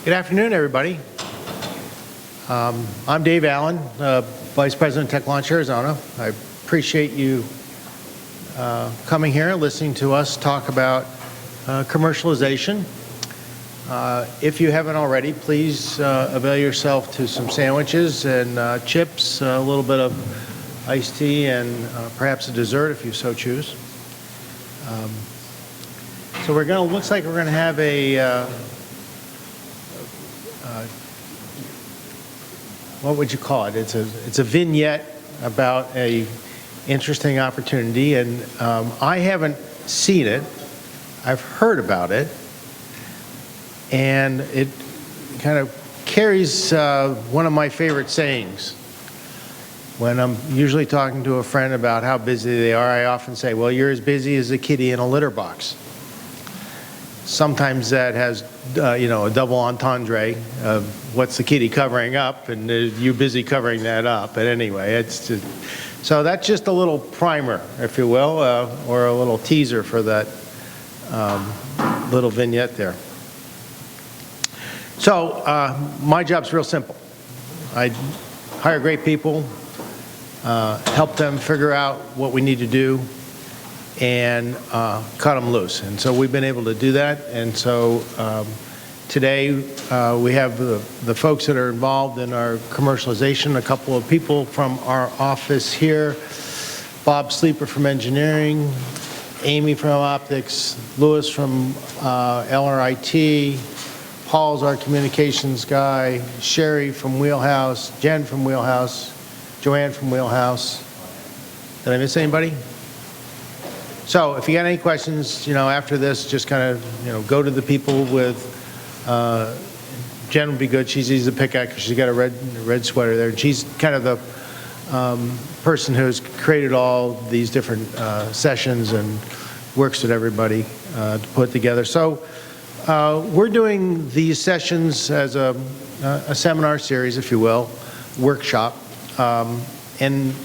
Good afternoon, everybody. I'm Dave Allen, Vice President of TechLaunch Arizona. I appreciate you coming here and listening to us talk about commercialization. If you haven't already, please avail yourself to some sandwiches and chips, a little bit of iced tea, and perhaps a dessert if you so choose. So looks like we're going to have a what would you call it? It's a vignette about a interesting opportunity, and I haven't seen it. I've heard about it, and it kind of carries one of my favorite sayings. When I'm usually talking to a friend about how busy they are, I often say, well, you're as busy as a kitty in a litter box. Sometimes that has, a double entendre of what's the kitty covering up, and you're busy covering that up. But anyway, so that's just a little primer, if you will, or a little teaser for that little vignette there. So my job's real simple. I hire great people, help them figure out what we need to do, and cut them loose. And so we've been able to do that. And so today we have the folks that are involved in our commercialization, a couple of people from our office here, Bob Sleeper from engineering, Amy from optics, Louis from LRIT, Paul's our communications guy, Sherry from Wheelhouse, Jen from Wheelhouse, Joanne from Wheelhouse. Did I miss anybody? So if you got any questions, after this, just kind of, go to the people with, Jen would be good. She's easy to pick at because she's got a red sweater there. And she's kind of the person who's created all these different sessions and works with everybody to put together. So we're doing these sessions as a seminar series, if you will, workshop, and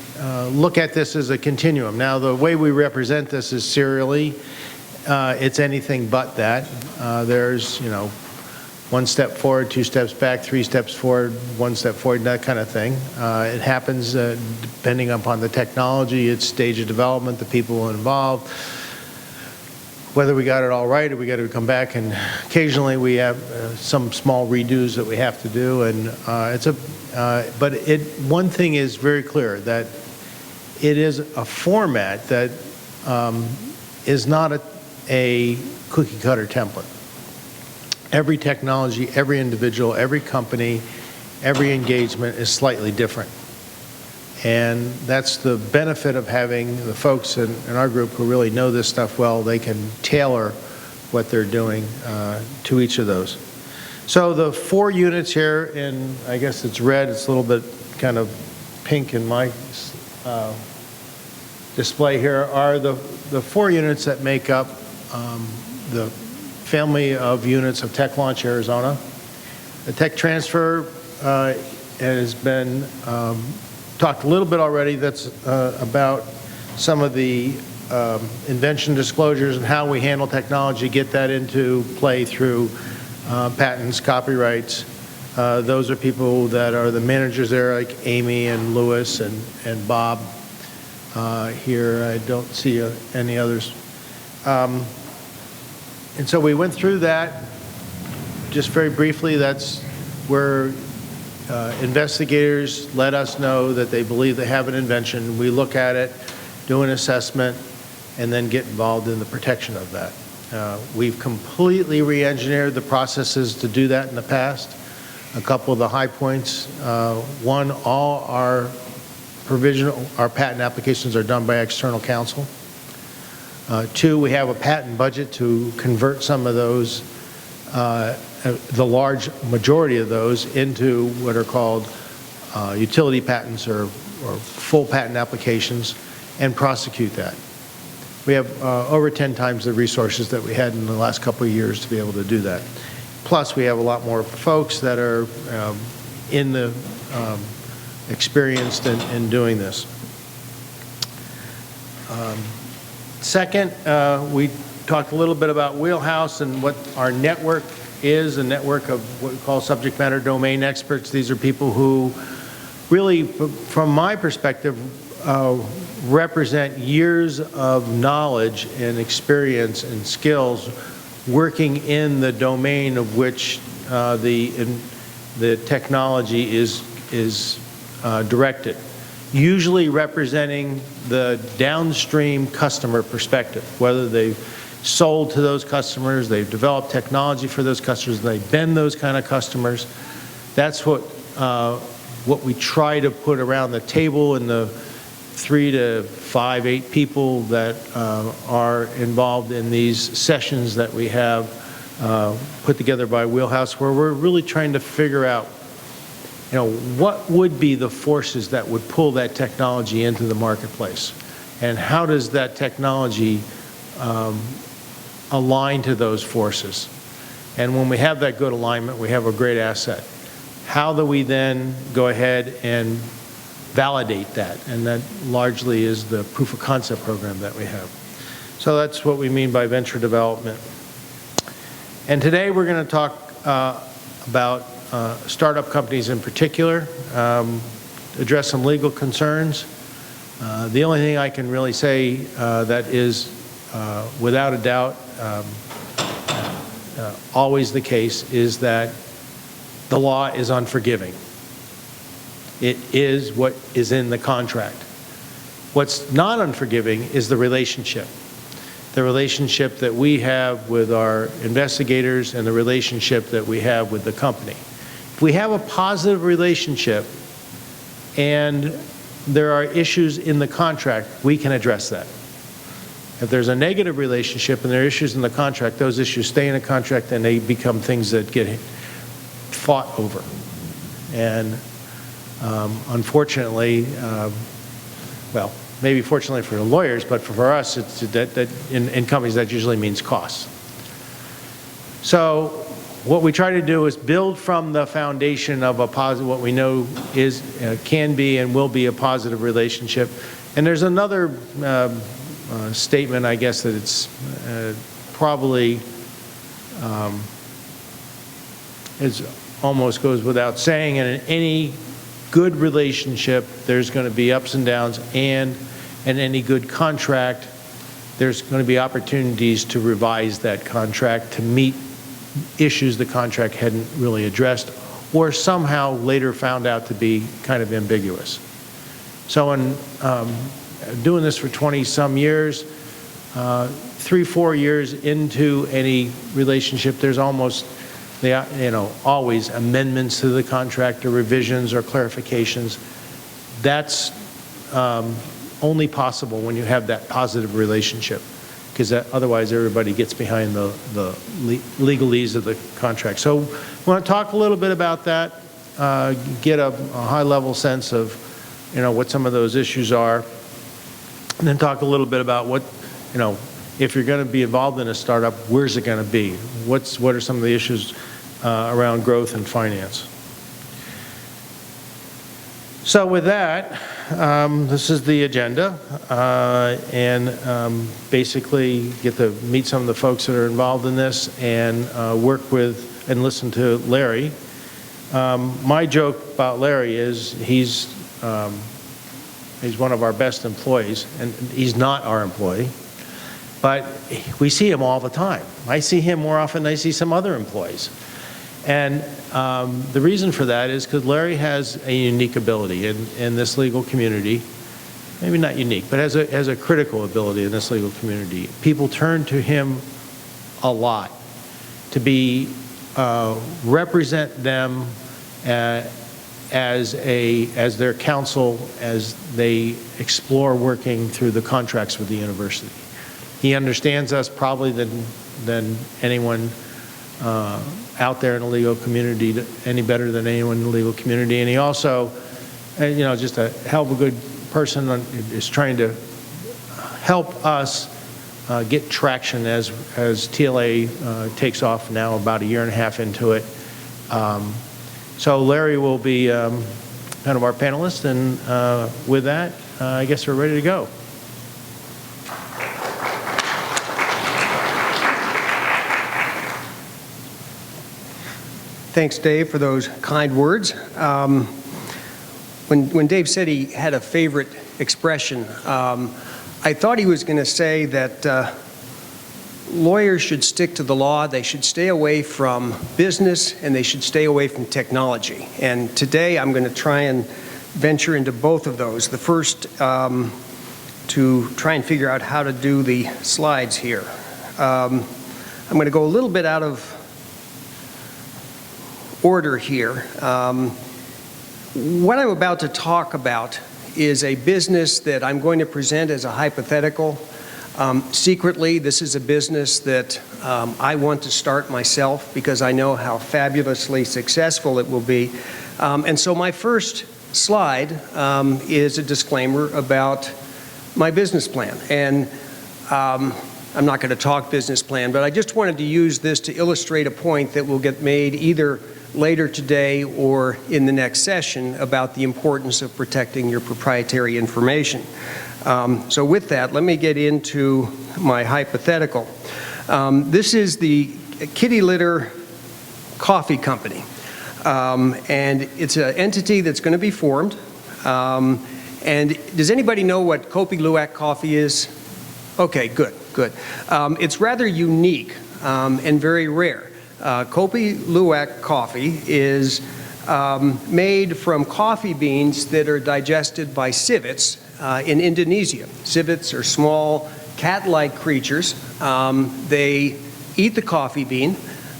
look at this as a continuum. Now, the way we represent this is serially. It's anything but that. There's, one step forward, 2 steps back, 3 steps forward, 1 step forward, that kind of thing. It happens depending upon the technology, its stage of development, the people involved, whether we got it all right or we got to come back, and occasionally we have some small redos that we have to do. And but one thing is very clear, that it is a format that is not a cookie cutter template. Every technology, every individual, every company, every engagement is slightly different. And that's the benefit of having the folks in our group who really know this stuff well. They can tailor what they're doing to each of those. So the 4 units here, and I guess it's red, it's a little bit kind of pink in my display here, are the 4 units that make up the family of units of TechLaunch Arizona. The tech transfer has been talked a little bit already. That's about some of the invention disclosures and how we handle technology, get that into play through patents, copyrights. Those are people that are the managers there, like Amy and Louis and Bob here. I don't see any others. And so we went through that just very briefly. That's where investigators let us know that they believe they have an invention. We look at it, do an assessment, and then get involved in the protection of that. We've completely re-engineered the processes to do that in the past. A couple of the high points. One, all our patent applications are done by external counsel. 2, we have a patent budget to convert some of those, the large majority of those, into what are called utility patents or full patent applications, and prosecute that. We have over 10 times the resources that we had in the last couple of years to be able to do that. Plus, we have a lot more folks that are in the experienced in doing this. Second, we talked a little bit about Wheelhouse and what our network is a network of what we call subject matter domain experts. These are people who really, from my perspective, represent years of knowledge and experience and skills working in the domain of which the technology is directed, usually representing the downstream customer perspective, whether they've sold to those customers, they've developed technology for those customers, they've been those kind of customers. That's what we try to put around the table in the 3 to 5, 8 people that are involved in these sessions that we have put together by Wheelhouse, where we're really trying to figure out, what would be the forces that would pull that technology into the marketplace, and how does that technology align to those forces. And when we have that good alignment, we have a great asset. How do we then go ahead and validate that? And that largely is the proof of concept program that we have. So that's what we mean by venture development. And today we're going to talk about startup companies in particular, address some legal concerns. The only thing I can really say that is without a doubt always the case is that the law is unforgiving. It is what is in the contract. What's not unforgiving is the relationship. The relationship that we have with our investigators and the relationship that we have with the company. If we have a positive relationship and there are issues in the contract, we can address that. If there's a negative relationship and there are issues in the contract, those issues stay in the contract and they become things that get fought over. And unfortunately, well, maybe fortunately for the lawyers, but for us, it's that in companies that usually means costs. So what we try to do is build from the foundation of a positive, what we know is can be and will be a positive relationship. And there's another statement, I guess, that it's probably it almost goes without saying, and in any good relationship, there's going to be ups and downs, and in any good contract, there's going to be opportunities to revise that contract to meet issues the contract hadn't really addressed or somehow later found out to be kind of ambiguous. So in doing this for 20-some years, 3-4 years into any relationship, there's almost always amendments to the contract or revisions or clarifications. That's only possible when you have that positive relationship, because otherwise everybody gets behind the legalese of the contract. So we want to talk a little bit about that, get a high-level sense of what some of those issues are, and then talk a little bit about what, if you're going to be involved in a startup, where's it going to be? What are some of the issues around growth and finance? So with that, this is the agenda, and basically get to meet some of the folks that are involved in this and work with and listen to Larry. My joke about Larry is he's one of our best employees, and he's not our employee, but we see him all the time. I see him more often than I see some other employees. And the reason for that is because Larry has a unique ability in this legal community, maybe not unique, but has a critical ability in this legal community. People turn to him a lot to be represent them as their counsel as they explore working through the contracts with the university. He understands us probably than anyone out there in the legal community, any better than anyone in the legal community. And he also, just a hell of a good person, is trying to help us get traction as TLA takes off now, about 1.5 years into it. So Larry will be kind of our panelist, and with that, I guess we're ready to go. Thanks, Dave, for those kind words. When Dave said he had a favorite expression, I thought he was going to say that lawyers should stick to the law, they should stay away from business, and they should stay away from technology. And today I'm going to try and venture into both of those. The first, to try and figure out how to do the slides here. I'm going to go a little bit out of order here. What I'm about to talk about is a business that I'm going to present as a hypothetical. Secretly, this is a business that I want to start myself because I know how fabulously successful it will be. And so my first slide is a disclaimer about my business plan. And I'm not going to talk business plan, but I just wanted to use this to illustrate a point that will get made either later today or in the next session about the importance of protecting your proprietary information. So with that, let me get into my hypothetical. This is the Kitty Litter Coffee Company. And it's an entity that's going to be formed. And does anybody know what Kopi Luwak coffee is? Okay, good. It's rather unique and very rare. Kopi Luwak coffee is made from coffee beans that are digested by civets in Indonesia. Civets are small cat-like creatures. They eat the coffee bean.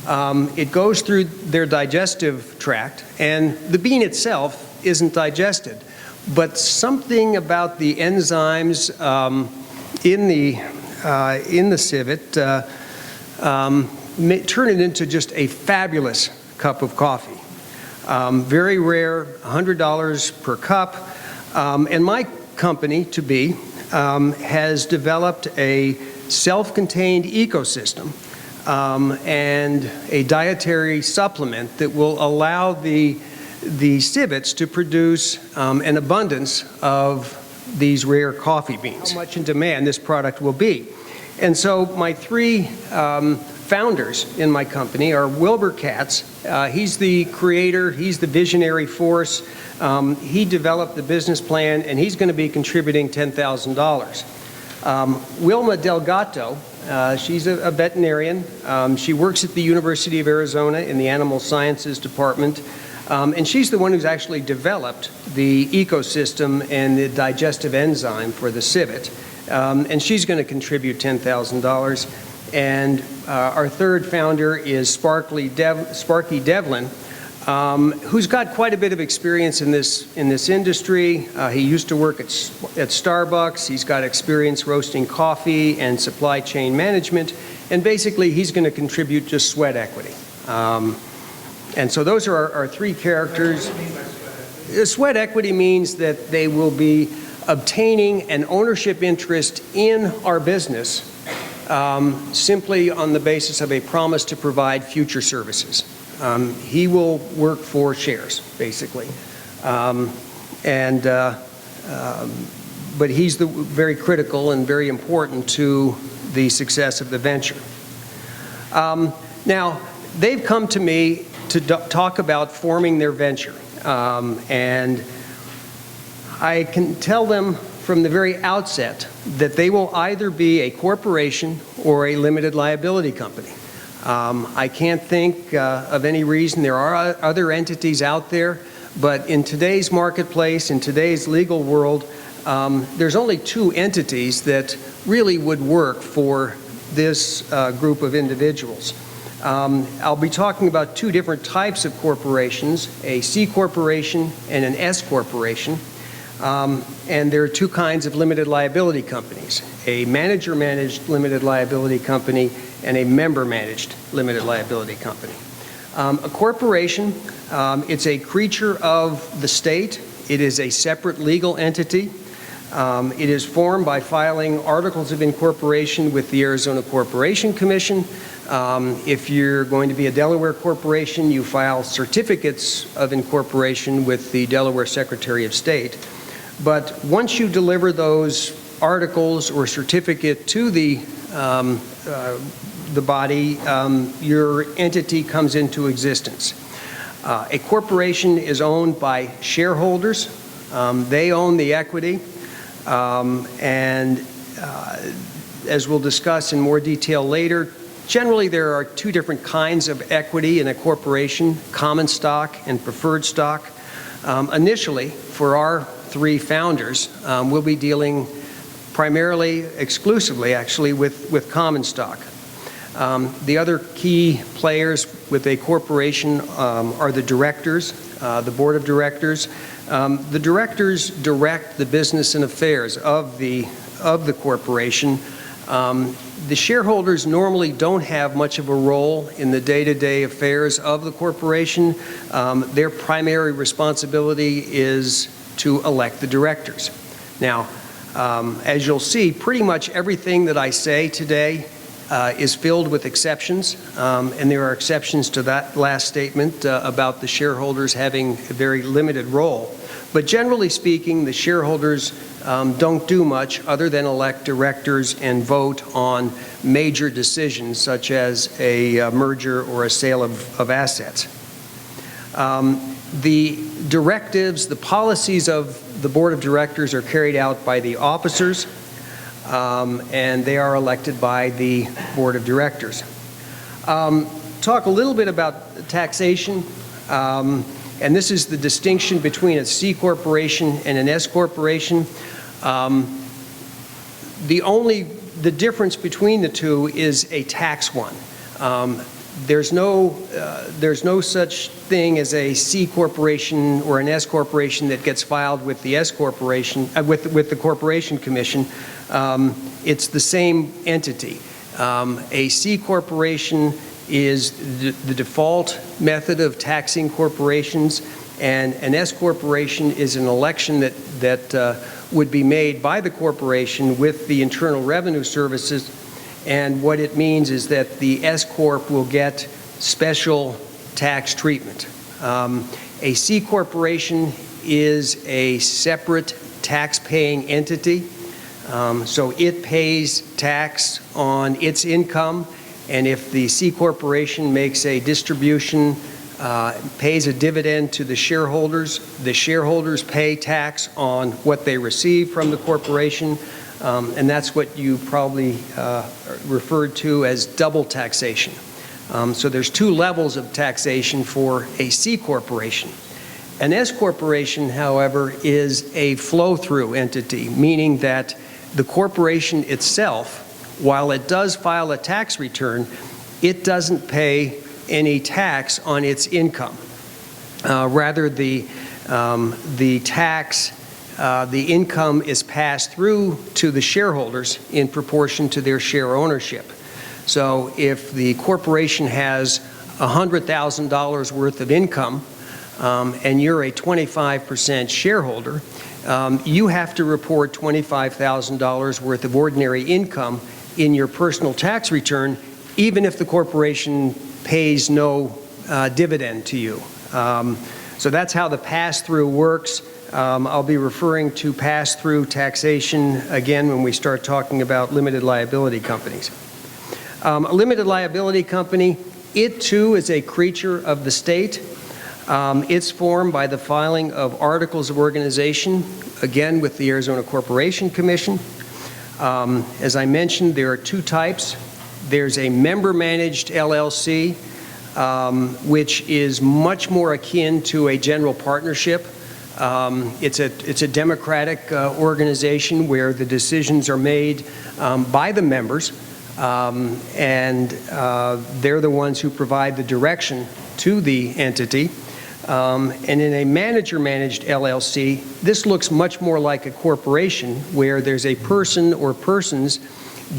It goes through their digestive tract, and the bean itself isn't digested. But something about the enzymes in the civet turn it into just a fabulous cup of coffee. Very rare, $100 per cup. And my company, To Be, has developed a self-contained ecosystem and a dietary supplement that will allow the civets to produce an abundance of these rare coffee beans. How much in demand this product will be. And so my three founders in my company are Wilbur Katz. He's the creator, he's the visionary force. He developed the business plan, and he's going to be contributing $10,000. Wilma Delgato, she's a veterinarian. She works at the University of Arizona in the Animal Sciences Department. And she's the one who's actually developed the ecosystem and the digestive enzyme for the civet. And she's going to contribute $10,000. And our third founder is Sparky Devlin, who's got quite a bit of experience in this industry. He used to work at Starbucks. He's got experience roasting coffee and supply chain management. And basically, he's going to contribute just sweat equity. And so those are our three characters. Sweat equity means that they will be obtaining an ownership interest in our business simply on the basis of a promise to provide future services. He will work for shares, basically. But he's very critical and very important to the success of the venture. Now, they've come to me to talk about forming their venture. And I can tell them from the very outset that they will either be a corporation or a limited liability company. I can't think of any reason. There are other entities out there, but in today's marketplace, in today's legal world, there's only two entities that really would work for this group of individuals. I'll be talking about two different types of corporations, a C corporation and an S corporation. And there are two kinds of limited liability companies, a manager-managed limited liability company and a member-managed limited liability company. A corporation, it's a creature of the state. It is a separate legal entity. It is formed by filing articles of incorporation with the Arizona Corporation Commission. If you're going to be a Delaware corporation, you file certificates of incorporation with the Delaware Secretary of State. But once you deliver those articles or certificate to the body, your entity comes into existence. A corporation is owned by shareholders. They own the equity, and as we'll discuss in more detail later, generally there are two different kinds of equity in a corporation: common stock and preferred stock. Initially, for our three founders, we'll be dealing primarily, exclusively actually, with common stock. The other key players with a corporation are the directors, the board of directors. The directors direct the business and affairs of the corporation. The shareholders normally don't have much of a role in the day-to-day affairs of the corporation. Their primary responsibility is to elect the directors. Now, as you'll see, pretty much everything that I say today is filled with exceptions, and there are exceptions to that last statement about the shareholders having a very limited role. But generally speaking, the shareholders don't do much other than elect directors and vote on major decisions such as a merger or a sale of assets. The directives, the policies of the board of directors are carried out by the officers, and they are elected by the board of directors. Talk a little bit about taxation. And this is the distinction between a C corporation and an S corporation. The difference between the two is a tax one. There's no such thing as a C corporation or an S corporation that gets filed with the S corporation with the Corporation Commission. It's the same entity. A C corporation is the default method of taxing corporations, and an S corporation is an election that would be made by the corporation with the Internal Revenue Services, and what it means is that the S corp will get special tax treatment. A C corporation is a separate tax-paying entity, so it pays tax on its income. And if the C corporation makes a distribution, pays a dividend to the shareholders pay tax on what they receive from the corporation, and that's what you probably referred to as double taxation. So there's two levels of taxation for a C corporation. An S corporation, however, is a flow-through entity, meaning that the corporation itself, while it does file a tax return, it doesn't pay any tax on its income. Rather, the income is passed through to the shareholders in proportion to their share ownership. So if the corporation has $100,000 worth of income and you're a 25% shareholder, you have to report $25,000 worth of ordinary income in your personal tax return, even if the corporation pays no dividend to you. So that's how the pass-through works. I'll be referring to pass-through taxation again when we start talking about limited liability companies. A limited liability company, it too is a creature of the state. It's formed by the filing of articles of organization, again with the Arizona Corporation Commission. As I mentioned, there are two types. There's a member-managed LLC, which is much more akin to a general partnership. It's a democratic organization where the decisions are made by the members, and they're the ones who provide the direction to the entity. And in a manager-managed LLC, this looks much more like a corporation where there's a person or persons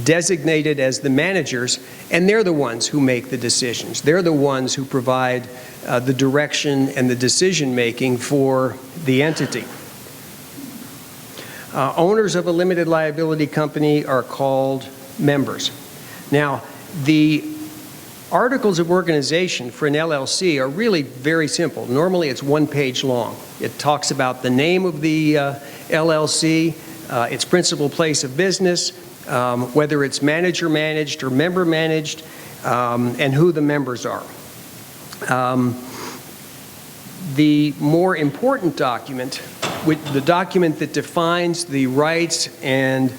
designated as the managers, and they're the ones who make the decisions. They're the ones who provide the direction and the decision-making for the entity. Owners of a limited liability company are called members. Now, the articles of organization for an LLC are really very simple. Normally, it's one page long. It talks about the name of the LLC, its principal place of business, whether it's manager-managed or member-managed, and who the members are. The more important document, the document that defines the rights and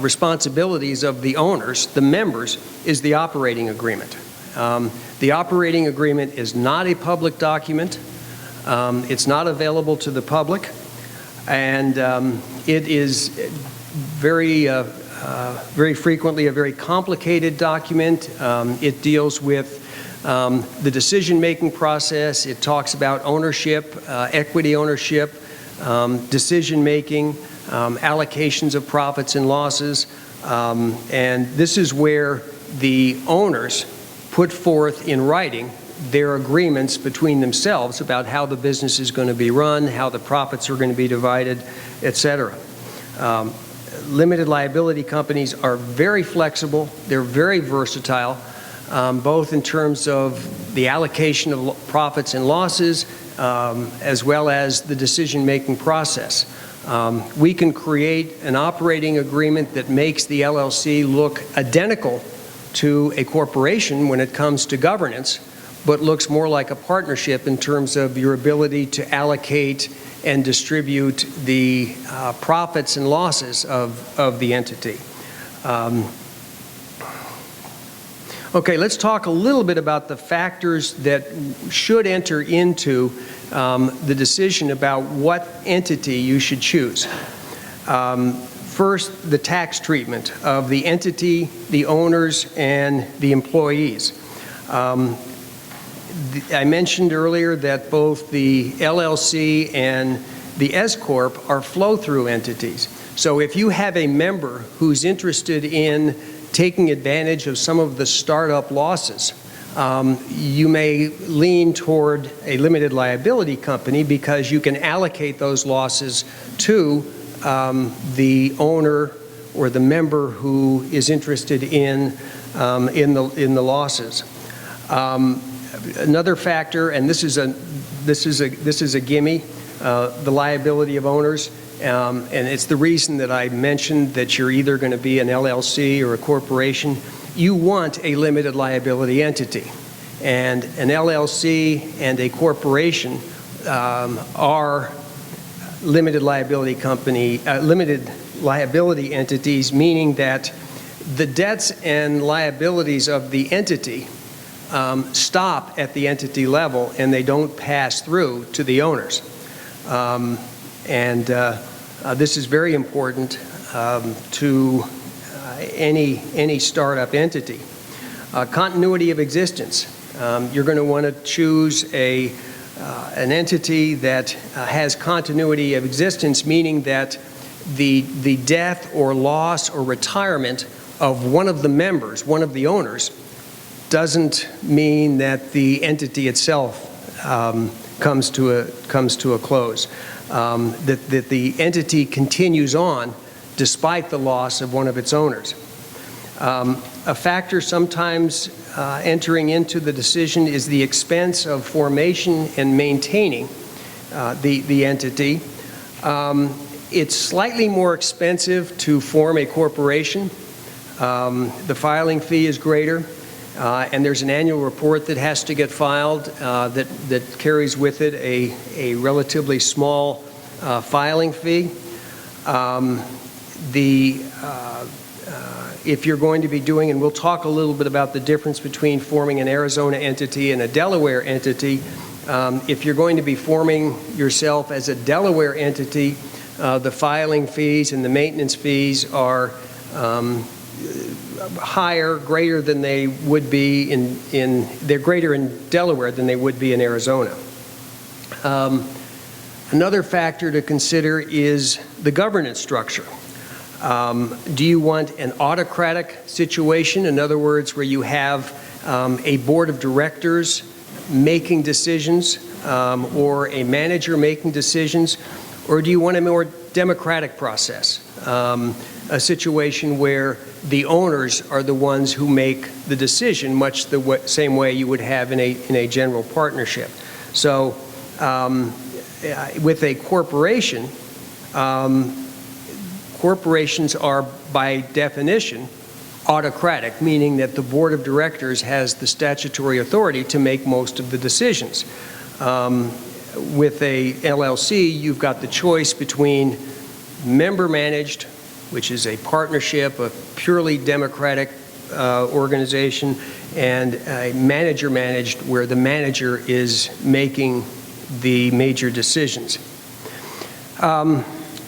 responsibilities of the owners, the members, is the operating agreement. The operating agreement is not a public document. It's not available to the public, and it is very frequently a very complicated document. It deals with the decision-making process. It talks about ownership, equity ownership, decision-making, allocations of profits and losses, and this is where the owners put forth in writing their agreements between themselves about how the business is going to be run, how the profits are going to be divided, etc. Limited liability companies are very flexible. They're very versatile, both in terms of the allocation of profits and losses, as well as the decision-making process. We can create an operating agreement that makes the LLC look identical to a corporation when it comes to governance, but looks more like a partnership in terms of your ability to allocate and distribute the profits and losses of the entity. Okay, let's talk a little bit about the factors that should enter into the decision about what entity you should choose. First, the tax treatment of the entity, the owners, and the employees. I mentioned earlier that both the LLC and the S-Corp are flow-through entities. So if you have a member who's interested in taking advantage of some of the startup losses, you may lean toward a limited liability company because you can allocate those losses to the owner or the member who is interested in the losses. Another factor, and this is a gimme, the liability of owners, and it's the reason that I mentioned that you're either going to be an LLC or a corporation. You want a limited liability entity, and an LLC and a corporation are limited liability entities, meaning that the debts and liabilities of the entity stop at the entity level and they don't pass through to the owners. This is very important to any startup entity. Continuity of existence. You're going to want to choose an entity that has continuity of existence, meaning that the death or loss or retirement of one of the members, one of the owners, doesn't mean that the entity itself comes to a close. That the entity continues on despite the loss of one of its owners. A factor sometimes entering into the decision is the expense of formation and maintaining the entity. It's slightly more expensive to form a corporation. The filing fee is greater. And there's an annual report that has to get filed that carries with it a relatively small filing fee. If you're going to be doing, and we'll talk a little bit about the difference between forming an Arizona entity and a Delaware entity. If you're going to be forming yourself as a Delaware entity, the filing fees and the maintenance fees are higher, greater than they would be they're greater in Delaware than they would be in Arizona. Another factor to consider is the governance structure. Do you want an autocratic situation? In other words, where you have a board of directors making decisions or a manager making decisions? Or do you want a more democratic process? A situation where the owners are the ones who make the decision, much the same way you would have in a general partnership. So with a corporation, corporations are by definition autocratic, meaning that the board of directors has the statutory authority to make most of the decisions. With a LLC, you've got the choice between member-managed, which is a partnership, a purely democratic organization, and a manager-managed, where the manager is making the major decisions.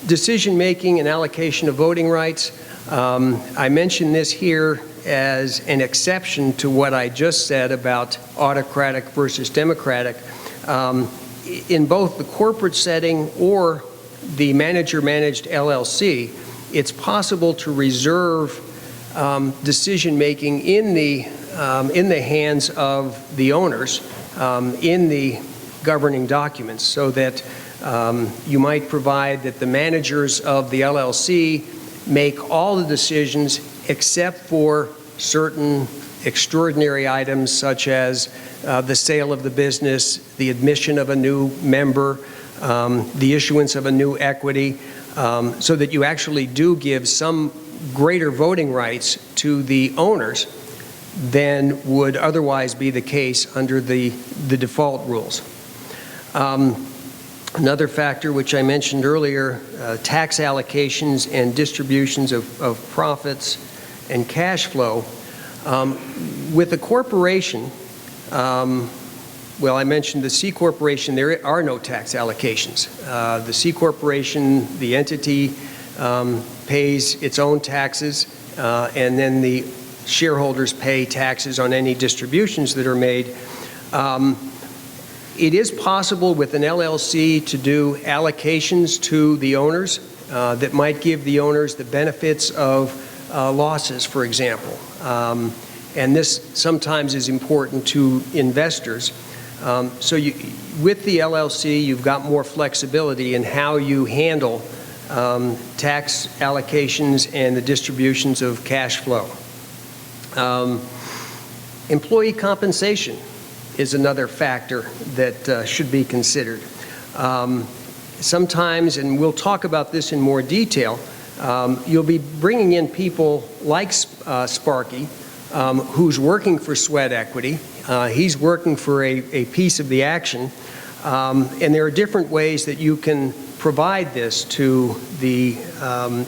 Decision-making and allocation of voting rights. I mention this here as an exception to what I just said about autocratic versus democratic. In both the corporate setting or the manager-managed LLC, it's possible to reserve decision-making in the hands of the owners in the governing documents, so that you might provide that the managers of the LLC make all the decisions except for certain extraordinary items, such as the sale of the business, the admission of a new member, the issuance of a new equity, so that you actually do give some greater voting rights to the owners than would otherwise be the case under the default rules. Another factor which I mentioned earlier, tax allocations and distributions of profits and cash flow. With a corporation, well, I mentioned the C corporation, there are no tax allocations. The C corporation, the entity, pays its own taxes, and then the shareholders pay taxes on any distributions that are made. It is possible with an LLC to do allocations to the owners that might give the owners the benefits of losses, for example. And this sometimes is important to investors. So with the LLC, you've got more flexibility in how you handle tax allocations and the distributions of cash flow. Employee compensation is another factor that should be considered. Sometimes, and we'll talk about this in more detail, you'll be bringing in people like Sparky, who's working for sweat equity. He's working for a piece of the action, and there are different ways that you can provide this to the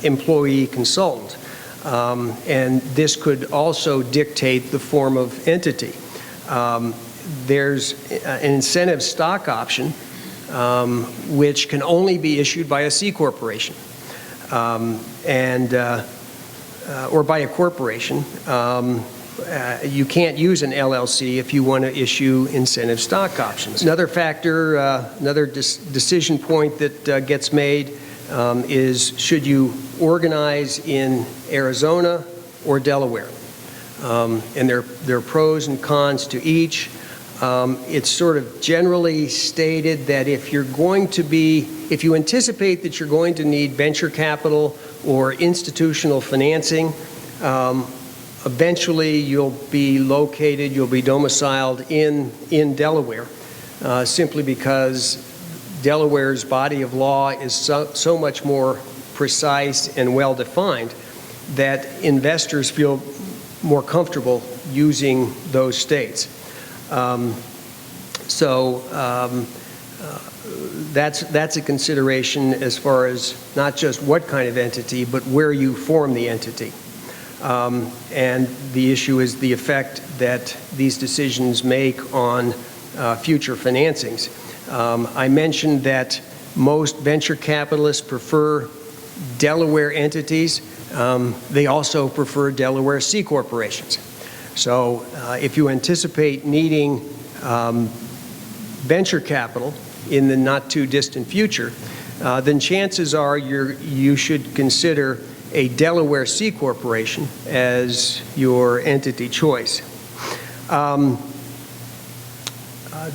employee consultant. And this could also dictate the form of entity. There's an incentive stock option, which can only be issued by a C corporation, or by a corporation. You can't use an LLC if you want to issue incentive stock options. Another factor, another decision point that gets made is, should you organize in Arizona or Delaware? And there are pros and cons to each. It's sort of generally stated that if you anticipate that you're going to need venture capital or institutional financing, eventually you'll be domiciled in Delaware, simply because Delaware's body of law is so much more precise and well-defined that investors feel more comfortable using those states. That's a consideration as far as not just what kind of entity, but where you form the entity. And the issue is the effect that these decisions make on future financings. I mentioned that most venture capitalists prefer Delaware entities. They also prefer Delaware C corporations. So if you anticipate needing venture capital in the not too distant future, then chances are you should consider a Delaware C corporation as your entity choice.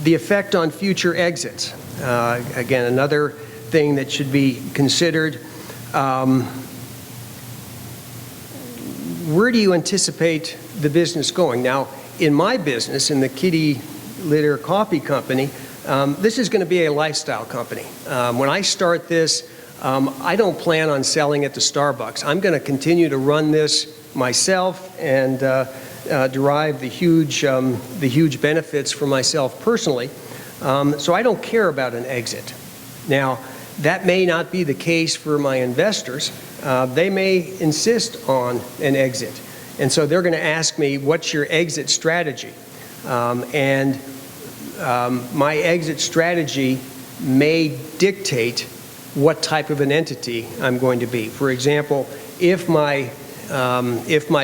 The effect on future exits. Again, another thing that should be considered. Where do you anticipate the business going? Now, in my business, in the kitty litter coffee company, this is going to be a lifestyle company. When I start this, I don't plan on selling it to Starbucks. I'm going to continue to run this myself and derive the huge benefits for myself personally. So I don't care about an exit. Now, that may not be the case for my investors. They may insist on an exit. And so they're going to ask me, what's your exit strategy? My exit strategy may dictate what type of an entity I'm going to be. For example, if my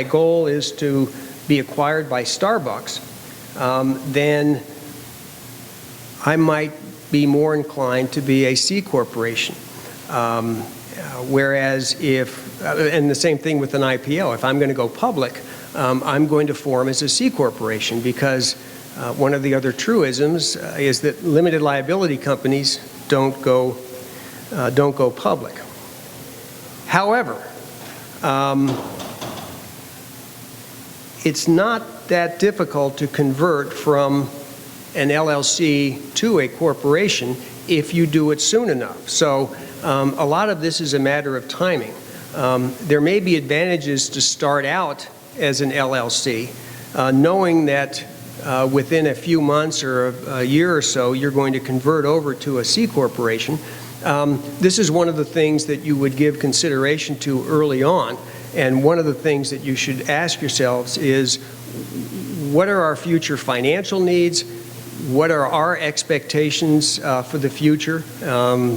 goal is to be acquired by Starbucks, then I might be more inclined to be a C corporation. Whereas and the same thing with an IPO, if I'm going to go public, I'm going to form as a C corporation, because one of the other truisms is that limited liability companies don't go public. However, it's not that difficult to convert from an LLC to a corporation if you do it soon enough. So a lot of this is a matter of timing. There may be advantages to start out as an LLC, knowing that within a few months or a year or so, you're going to convert over to a C corporation. This is one of the things that you would give consideration to early on. And one of the things that you should ask yourselves is, what are our future financial needs? What are our expectations for the future?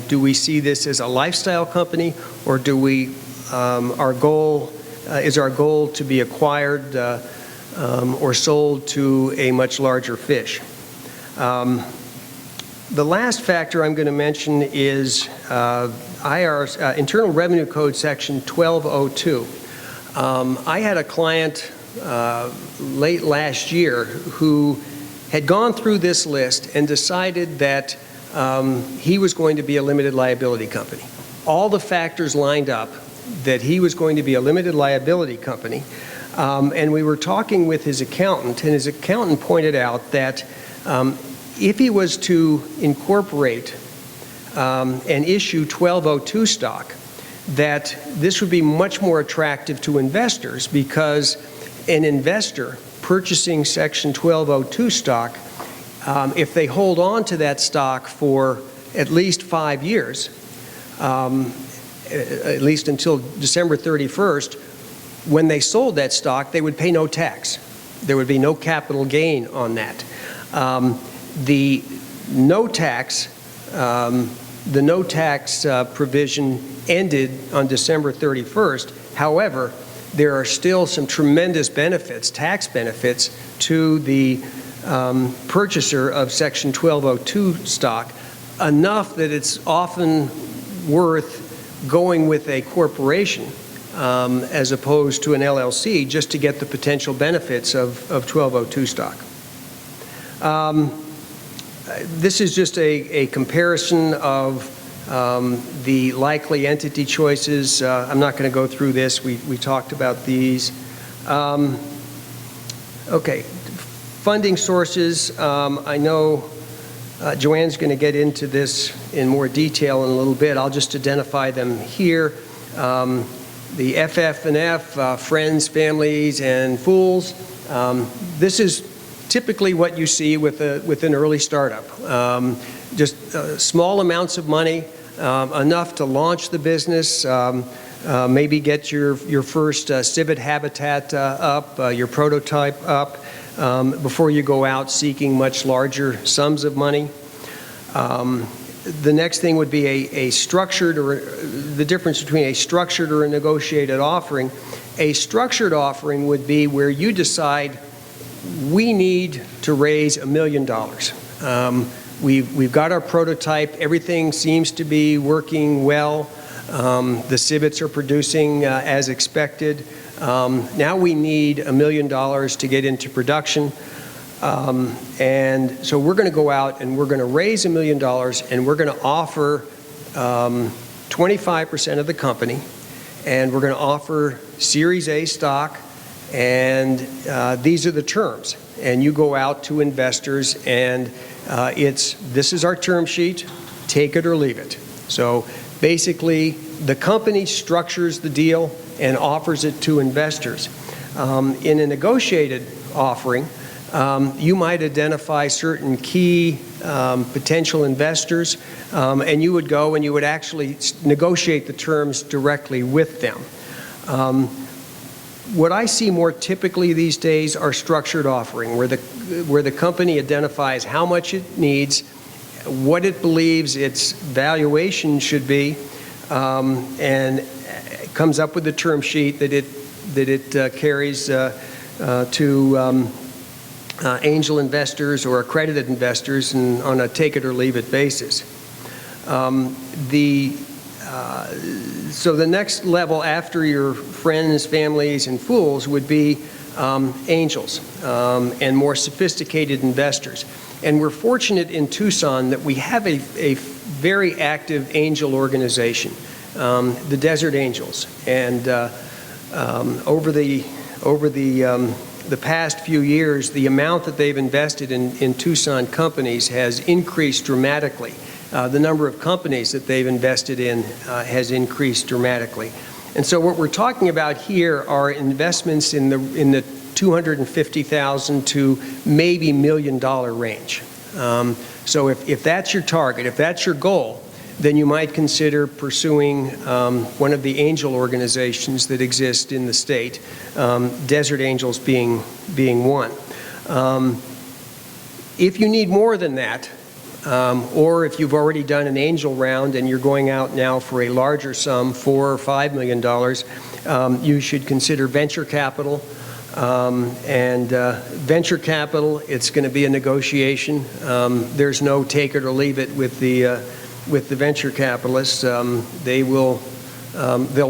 Do we see this as a lifestyle company, or do we, is our goal to be acquired or sold to a much larger fish? The last factor I'm going to mention is IRS, Internal Revenue Code Section 1202. I had a client late last year who had gone through this list and decided that he was going to be a limited liability company. All the factors lined up that he was going to be a limited liability company, and we were talking with his accountant, and his accountant pointed out that if he was to incorporate and issue 1202 stock, that this would be much more attractive to investors, because an investor purchasing Section 1202 stock, if they hold on to that stock for at least 5 years, at least until December 31st, when they sold that stock, they would pay no tax. There would be no capital gain on that. The no tax provision ended on December 31st. However, there are still some tremendous benefits, tax benefits, to the purchaser of Section 1202 stock, enough that it's often worth going with a corporation as opposed to an LLC, just to get the potential benefits of 1202 stock. This is just a comparison of the likely entity choices. I'm not going to go through this. We talked about these. Okay, funding sources. I know Joanne's going to get into this in more detail in a little bit. I'll just identify them here. The FF&F, friends, families, and fools. This is typically what you see with an early startup. Just small amounts of money, enough to launch the business, maybe get your first civet habitat up, your prototype up, before you go out seeking much larger sums of money. The next thing would be a structured, or the difference between a structured or a negotiated offering. A structured offering would be where you decide, we need to raise $1 million. We've got our prototype. Everything seems to be working well. The civets are producing as expected. Now we need $1 million to get into production. And so we're going to go out and we're going to raise $1 million, and we're going to offer 25% of the company, and we're going to offer Series A stock, and these are the terms. And you go out to investors, and this is our term sheet, take it or leave it. So basically, the company structures the deal and offers it to investors. In a negotiated offering, you might identify certain key potential investors, and you would go and you would actually negotiate the terms directly with them. What I see more typically these days are structured offering, where the company identifies how much it needs, what it believes its valuation should be, and comes up with a term sheet that it carries to angel investors or accredited investors and on a take-it-or-leave-it basis. So the next level after your friends, families, and fools would be angels and more sophisticated investors. And we're fortunate in Tucson that we have a very active angel organization, the Desert Angels. And over the past few years, the amount that they've invested in Tucson companies has increased dramatically. The number of companies that they've invested in has increased dramatically. And so what we're talking about here are investments in the $250,000 to maybe $1 million range. So if that's your target, if that's your goal, then you might consider pursuing one of the angel organizations that exist in the state, Desert Angels being one. If you need more than that, or if you've already done an angel round and you're going out now for a larger sum, $4 or $5 million, you should consider venture capital. Venture capital, it's going to be a negotiation. There's no take it or leave it with the venture capitalists. They'll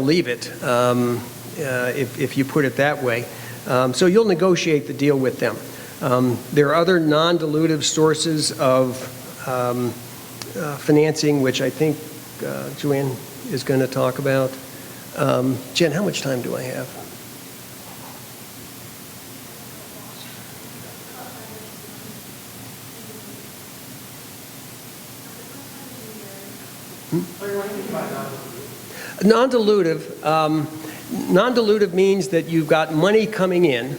leave it if you put it that way. So you'll negotiate the deal with them. There are other non-dilutive sources of financing, which I think Joanne is going to talk about. Jen, how much time do I have? Non-dilutive means that you've got money coming in,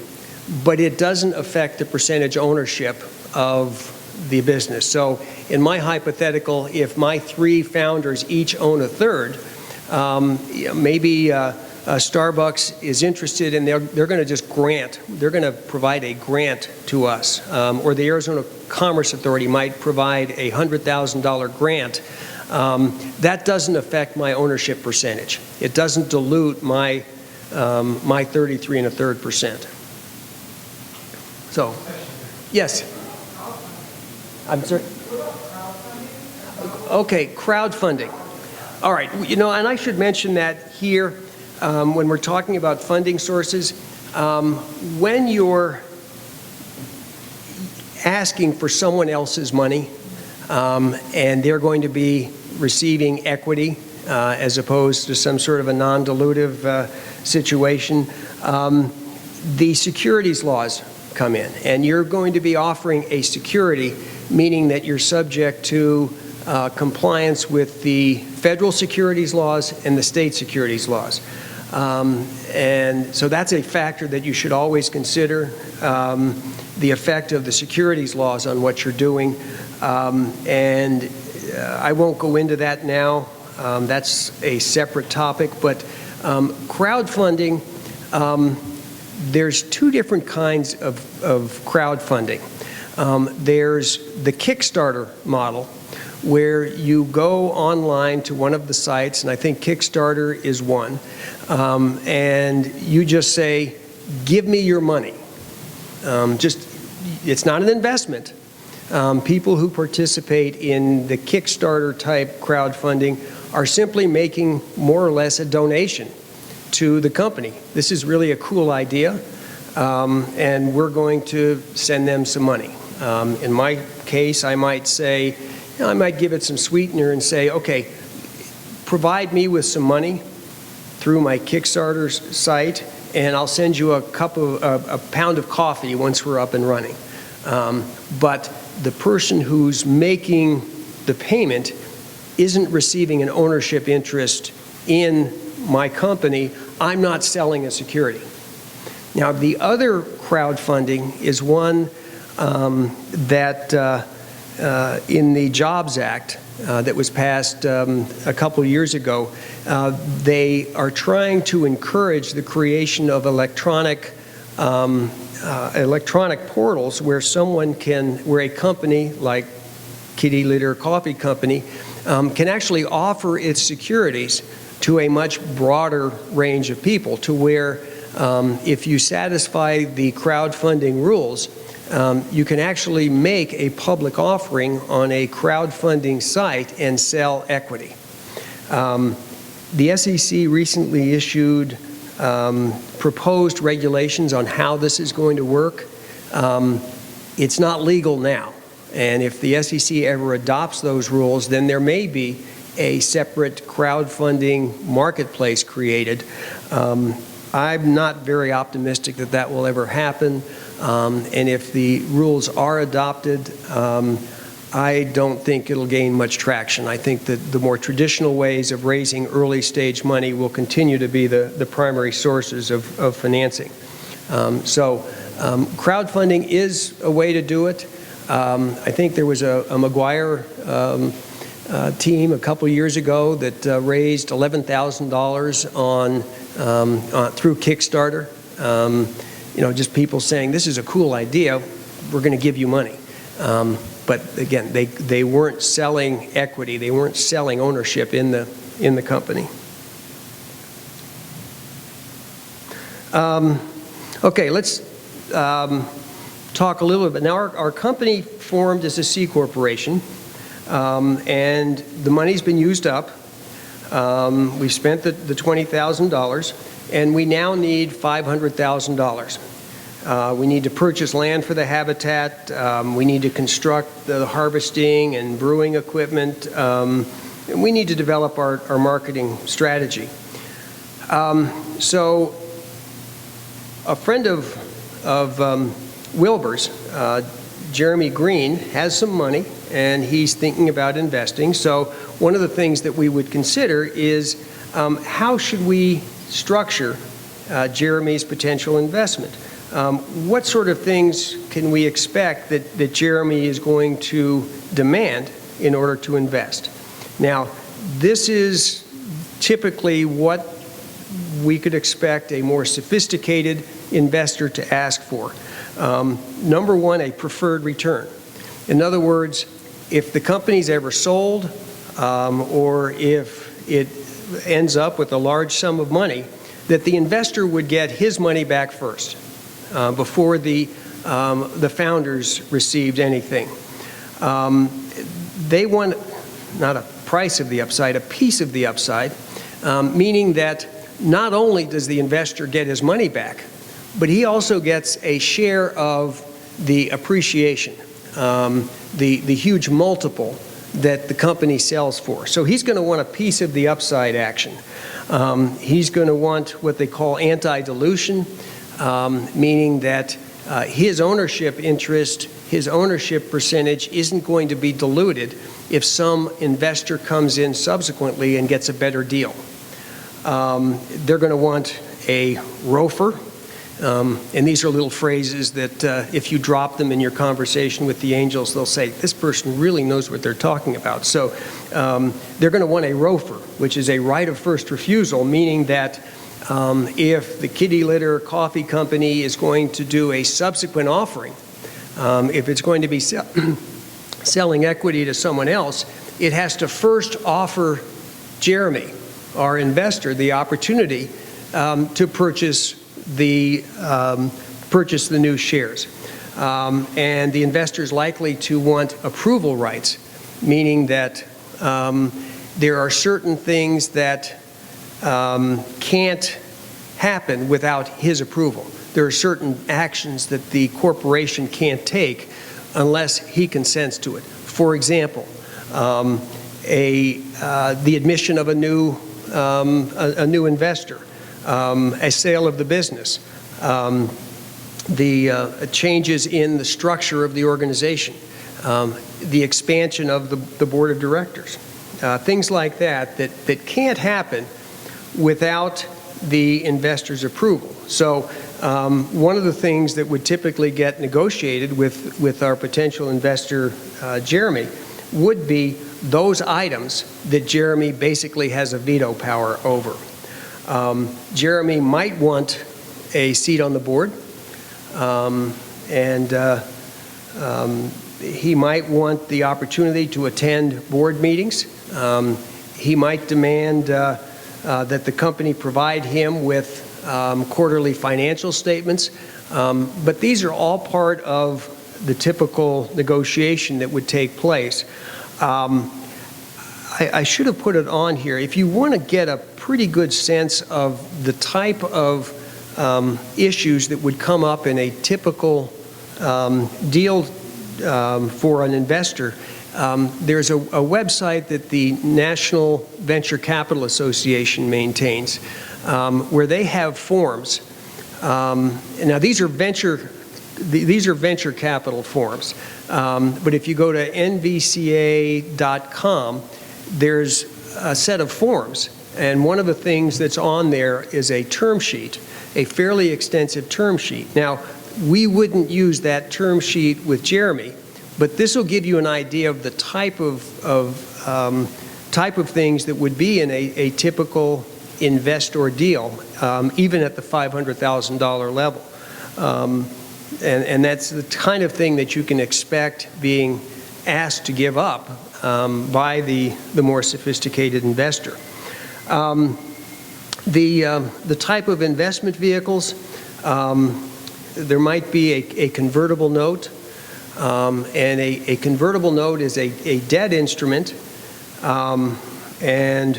but it doesn't affect the percentage ownership of the business. So in my hypothetical, if my 3 founders each own a third, maybe Starbucks is interested and they're going to just they're going to provide a grant to us, or the Arizona Commerce Authority might provide a $100,000 grant. That doesn't affect my ownership percentage. It doesn't dilute my 33.33%. So, yes. I'm sorry. Okay, crowdfunding. All right, and I should mention that here when we're talking about funding sources, when you're asking for someone else's money and they're going to be receiving equity as opposed to some sort of a non-dilutive situation, the securities laws come in, and you're going to be offering a security, meaning that you're subject to compliance with the federal securities laws and the state securities laws. And so that's a factor that you should always consider, the effect of the securities laws on what you're doing. And I won't go into that now. That's a separate topic. But crowdfunding, there's 2 different kinds of crowdfunding. There's the Kickstarter model, where you go online to one of the sites, and I think Kickstarter is one, and you just say, give me your money. It's not an investment. People who participate in the Kickstarter type crowdfunding are simply making more or less a donation to the company. This is really a cool idea, and we're going to send them some money. In my case, I might say, I might give it some sweetener and say, okay, provide me with some money through my Kickstarter site, and I'll send you a pound of coffee once we're up and running. But the person who's making the payment isn't receiving an ownership interest in my company. I'm not selling a security. Now, the other crowdfunding is one that in the Jobs Act that was passed a couple years ago, they are trying to encourage the creation of electronic portals where where a company like Kitty Litter Coffee Company can actually offer its securities to a much broader range of people, to where if you satisfy the crowdfunding rules, you can actually make a public offering on a crowdfunding site and sell equity. The SEC recently issued proposed regulations on how this is going to work. It's not legal now, and if the SEC ever adopts those rules, then there may be a separate crowdfunding marketplace created. I'm not very optimistic that that will ever happen, and if the rules are adopted, I don't think it'll gain much traction. I think that the more traditional ways of raising early stage money will continue to be the primary sources of financing. Crowdfunding is a way to do it. I think there was a McGuire team a couple years ago that raised $11,000 through Kickstarter. Just people saying, this is a cool idea, we're going to give you money. But again, they weren't selling equity, they weren't selling ownership in the company. Okay, let's talk a little bit. Now, our company formed as a C corporation, and the money's been used up. We've spent the $20,000, and we now need $500,000. We need to purchase land for the habitat. We need to construct the harvesting and brewing equipment. And we need to develop our marketing strategy. So a friend of Wilbur's, Jeremy Green, has some money, and he's thinking about investing. So one of the things that we would consider is how should we structure Jeremy's potential investment? What sort of things can we expect that Jeremy is going to demand in order to invest? Now, this is typically what we could expect a more sophisticated investor to ask for. Number one, a preferred return. In other words, if the company's ever sold or if it ends up with a large sum of money, that the investor would get his money back first. Before the founders received anything. They want not a price of the upside, a piece of the upside, meaning that not only does the investor get his money back, but he also gets a share of the appreciation, the huge multiple that the company sells for. So he's going to want a piece of the upside action. He's going to want what they call anti-dilution, meaning that his ownership interest, his ownership percentage isn't going to be diluted if some investor comes in subsequently and gets a better deal. They're going to want a ROFR, and these are little phrases that if you drop them in your conversation with the angels, they'll say, this person really knows what they're talking about. So they're going to want a ROFR, which is a right of first refusal, meaning that if the Kitty Litter Coffee Company is going to do a subsequent offering, if it's going to be selling equity to someone else, it has to first offer Jeremy, our investor, the opportunity to purchase the new shares. And the investor is likely to want approval rights, meaning that there are certain things that can't happen without his approval. There are certain actions that the corporation can't take unless he consents to it. For example, the admission of a new investor, a sale of the business, the changes in the structure of the organization, the expansion of the board of directors, things like that can't happen without the investor's approval. So one of the things that would typically get negotiated with our potential investor, Jeremy, would be those items that Jeremy basically has a veto power over. Jeremy might want a seat on the board, he might want the opportunity to attend board meetings. He might demand that the company provide him with quarterly financial statements. But these are all part of the typical negotiation that would take place. I should have put it on here. If you want to get a pretty good sense of the type of issues that would come up in a typical deal for an investor, there's a website that the National Venture Capital Association maintains where they have forms. Now these are venture capital forms, but if you go to nvca.com, there's a set of forms, and one of the things that's on there is a term sheet, a fairly extensive term sheet. Now, we wouldn't use that term sheet with Jeremy, but this will give you an idea of the type of things that would be in a typical investor deal, even at the $500,000 level. And that's the kind of thing that you can expect being asked to give up by the more sophisticated investor. The type of investment vehicles, there might be a convertible note, and a convertible note is a debt instrument, and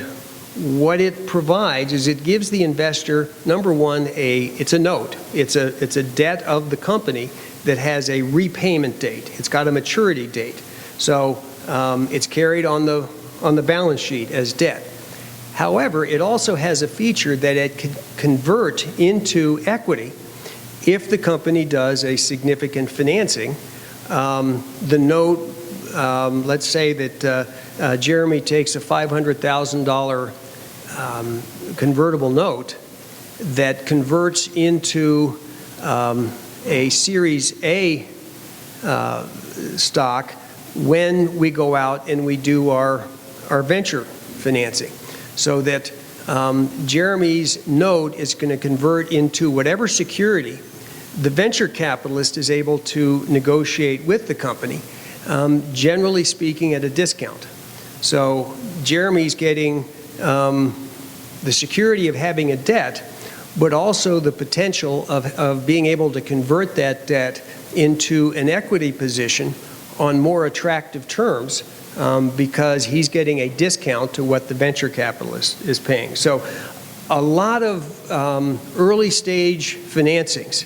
what it provides is it gives the investor, number one, it's a note. It's a debt of the company that has a repayment date. It's got a maturity date. So it's carried on the balance sheet as debt. However, it also has a feature that it can convert into equity if the company does a significant financing. The note, let's say that Jeremy takes a $500,000 convertible note that converts into a Series A stock when we go out and we do our venture financing. So that Jeremy's note is going to convert into whatever security the venture capitalist is able to negotiate with the company, generally speaking at a discount. So Jeremy's getting the security of having a debt, but also the potential of being able to convert that debt into an equity position on more attractive terms, because he's getting a discount to what the venture capitalist is paying. So a lot of early stage financings,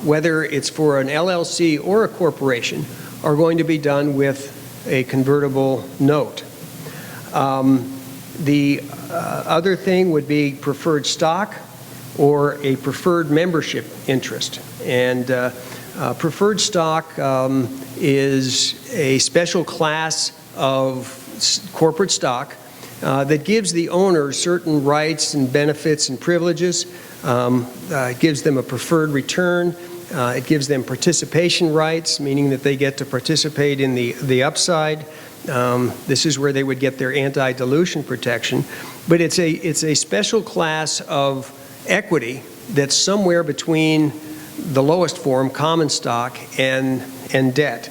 whether it's for an LLC or a corporation, are going to be done with a convertible note. The other thing would be preferred stock or a preferred membership interest. And preferred stock is a special class of corporate stock that gives the owner certain rights and benefits and privileges. It gives them a preferred return. It gives them participation rights, meaning that they get to participate in the upside. This is where they would get their anti-dilution protection. But it's a special class of equity that's somewhere between the lowest form, common stock, and debt.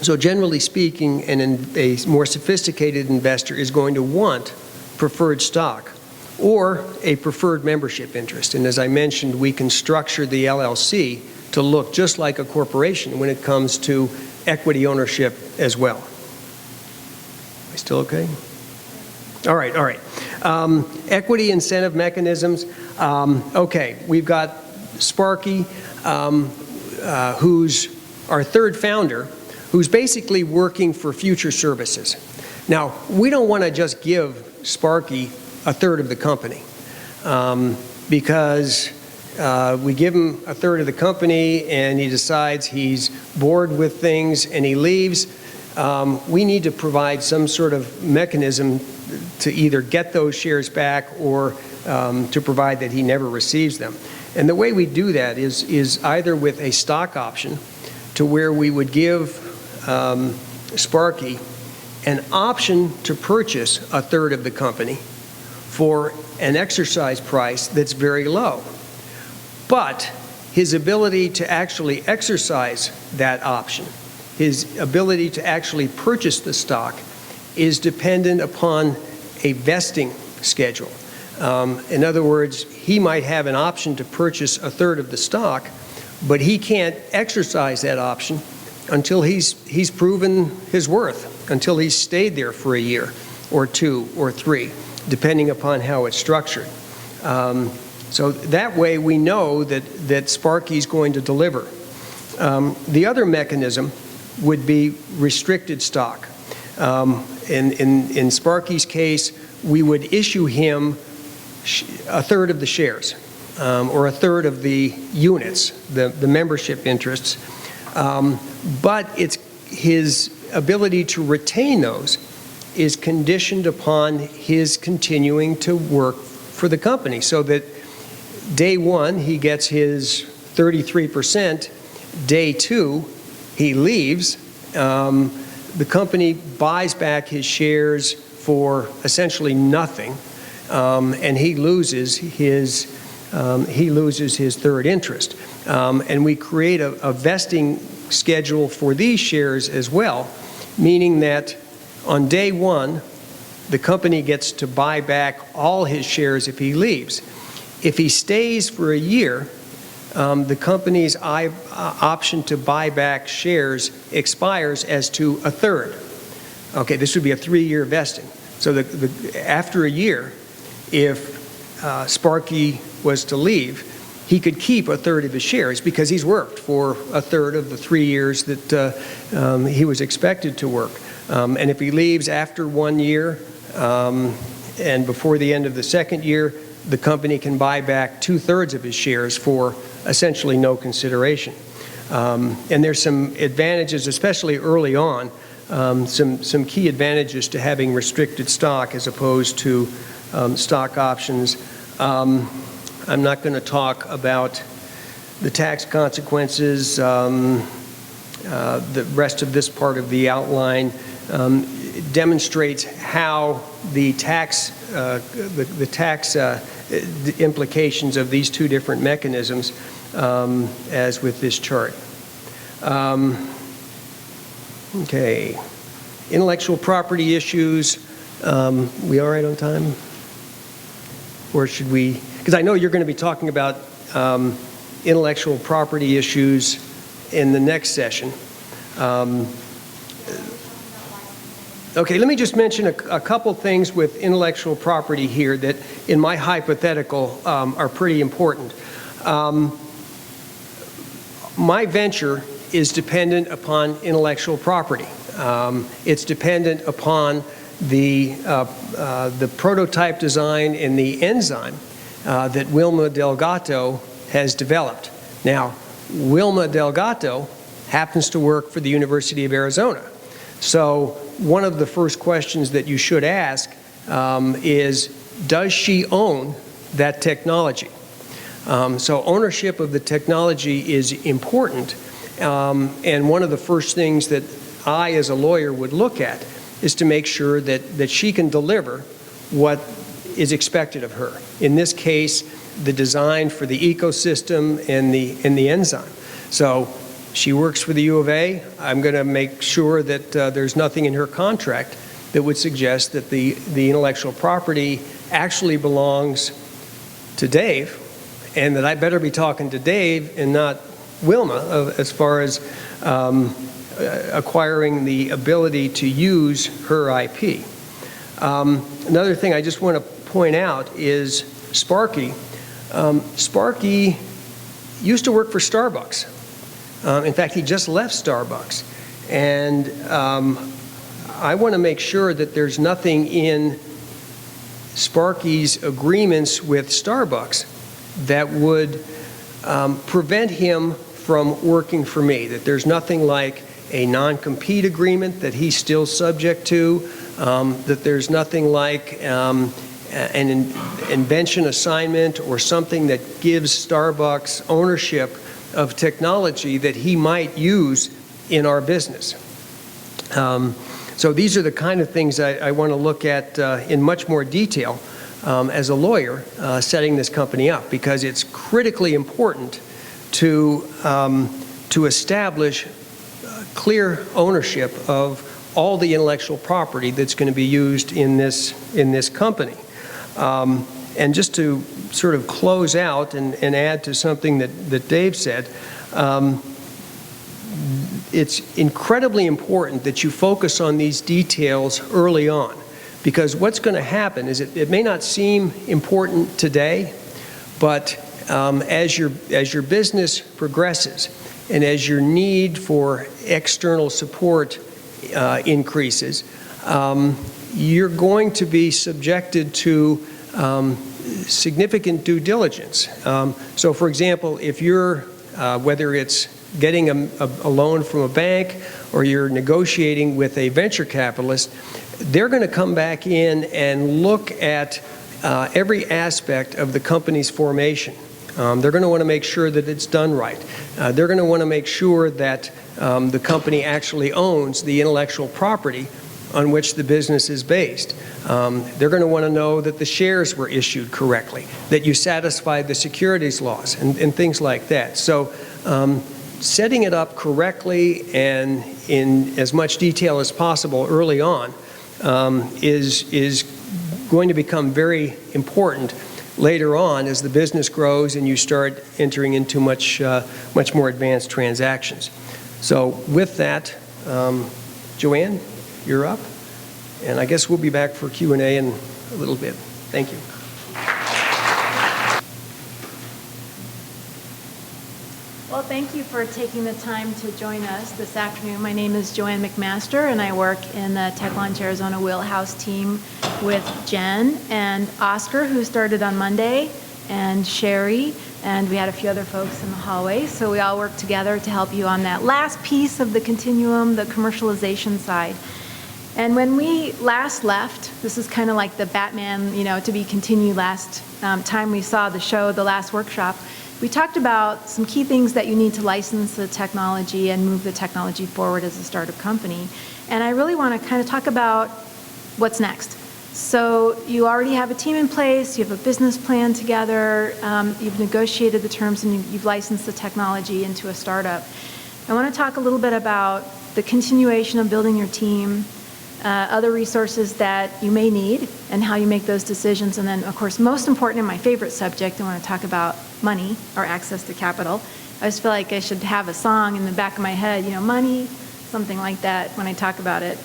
So generally speaking, a more sophisticated investor is going to want preferred stock or a preferred membership interest. And as I mentioned, we can structure the LLC to look just like a corporation when it comes to equity ownership as well. Am I still okay? All right. Equity incentive mechanisms. Okay, we've got Sparky, who's our third founder, who's basically working for future services. Now, we don't want to just give Sparky a third of the company, because we give him a third of the company and he decides he's bored with things and he leaves. we need to provide some sort of mechanism to either get those shares back or to provide that he never receives them. And the way we do that is either with a stock option, to where we would give Sparky an option to purchase a third of the company for an exercise price that's very low. But his ability to actually exercise that option, his ability to actually purchase the stock, is dependent upon a vesting schedule. In other words, he might have an option to purchase a third of the stock, but he can't exercise that option until he's proven his worth, until he's stayed there for a year or 2 or 3, depending upon how it's structured. So that way we know that Sparky's going to deliver. The other mechanism would be restricted stock. In Sparky's case, we would issue him a third of the shares, or a third of the units, the membership interests. But his ability to retain those is conditioned upon his continuing to work for the company, so that day 1 he gets his 33%, day 2 he leaves, the company buys back his shares for essentially nothing, and he loses his third interest. And we create a vesting schedule for these shares as well, meaning that on day 1, the company gets to buy back all his shares if he leaves. If he stays for a year, the company's option to buy back shares expires as to a third. Okay, this would be a 3-year vesting. So after a year, if Sparky was to leave, he could keep a third of his shares because he's worked for a third of the 3 years that he was expected to work. And if he leaves after 1 year and before the end of the 2nd year, the company can buy back 2/3 of his shares for essentially no consideration. And there's some advantages, especially early on, some key advantages to having restricted stock as opposed to stock options. I'm not going to talk about the tax consequences. The rest of this part of the outline demonstrates how the tax the implications of these 2 different mechanisms, as with this chart. Okay, intellectual property issues. We all right on time? Or should we? Because I know you're going to be talking about intellectual property issues in the next session. Okay, let me just mention a couple things with intellectual property here that, in my hypothetical, are pretty important. My venture is dependent upon intellectual property. It's dependent upon the prototype design and the enzyme that Wilma Delgato has developed. Now, Wilma Delgato happens to work for the University of Arizona. So one of the first questions that you should ask is, does she own that technology? So ownership of the technology is important. And one of the first things that I, as a lawyer, would look at is to make sure that she can deliver what is expected of her. In this case, the design for the ecosystem and the enzyme. So she works for the U of A. I'm going to make sure that there's nothing in her contract that would suggest that the intellectual property actually belongs to Dave, and that I better be talking to Dave and not Wilma as far as acquiring the ability to use her IP. Another thing I just want to point out is Sparky. Sparky used to work for Starbucks. In fact, he just left Starbucks. And I want to make sure that there's nothing in Sparky's agreements with Starbucks that would prevent him from working for me, that there's nothing like a non-compete agreement that he's still subject to, that there's nothing like an invention assignment or something that gives Starbucks ownership of technology that he might use in our business. So these are the kind of things I want to look at in much more detail as a lawyer setting this company up, because it's critically important to establish clear ownership of all the intellectual property that's going to be used in this company. And just to sort of close out and add to something that Dave said, it's incredibly important that you focus on these details early on, because what's going to happen is it may not seem important today, but as your business progresses and as your need for external support increases, you're going to be subjected to significant due diligence. So for example, if you're, whether it's getting a loan from a bank or you're negotiating with a venture capitalist, they're going to come back in and look at every aspect of the company's formation. They're going to want to make sure that it's done right. They're going to want to make sure that the company actually owns the intellectual property on which the business is based. They're going to want to know that the shares were issued correctly, that you satisfied the securities laws, and things like that. So setting it up correctly and in as much detail as possible early on is going to become very important later on as the business grows and you start entering into much more advanced transactions. So with that, Joanne, you're up, and I guess we'll be back for Q&A in a little bit. Thank you. Well, thank you for taking the time to join us this afternoon. My name is Joanne McMaster, and I work in the TechLaunch Arizona Wheelhouse team with Jen and Oscar, who started on Monday, and Sherry, and we had a few other folks in the hallway. So we all work together to help you on that last piece of the continuum, the commercialization side. And when we last left, this is kind of like the Batman, to be continued last time we saw the show, the last workshop. We talked about some key things that you need to license the technology and move the technology forward as a startup company. And I really want to kind of talk about what's next. So you already have a team in place, you have a business plan together, you've negotiated the terms, and you've licensed the technology into a startup. I want to talk a little bit about the continuation of building your team, other resources that you may need, and how you make those decisions. And then, of course, most important, and my favorite subject, I want to talk about money or access to capital. I just feel like I should have a song in the back of my head, money, something like that when I talk about it.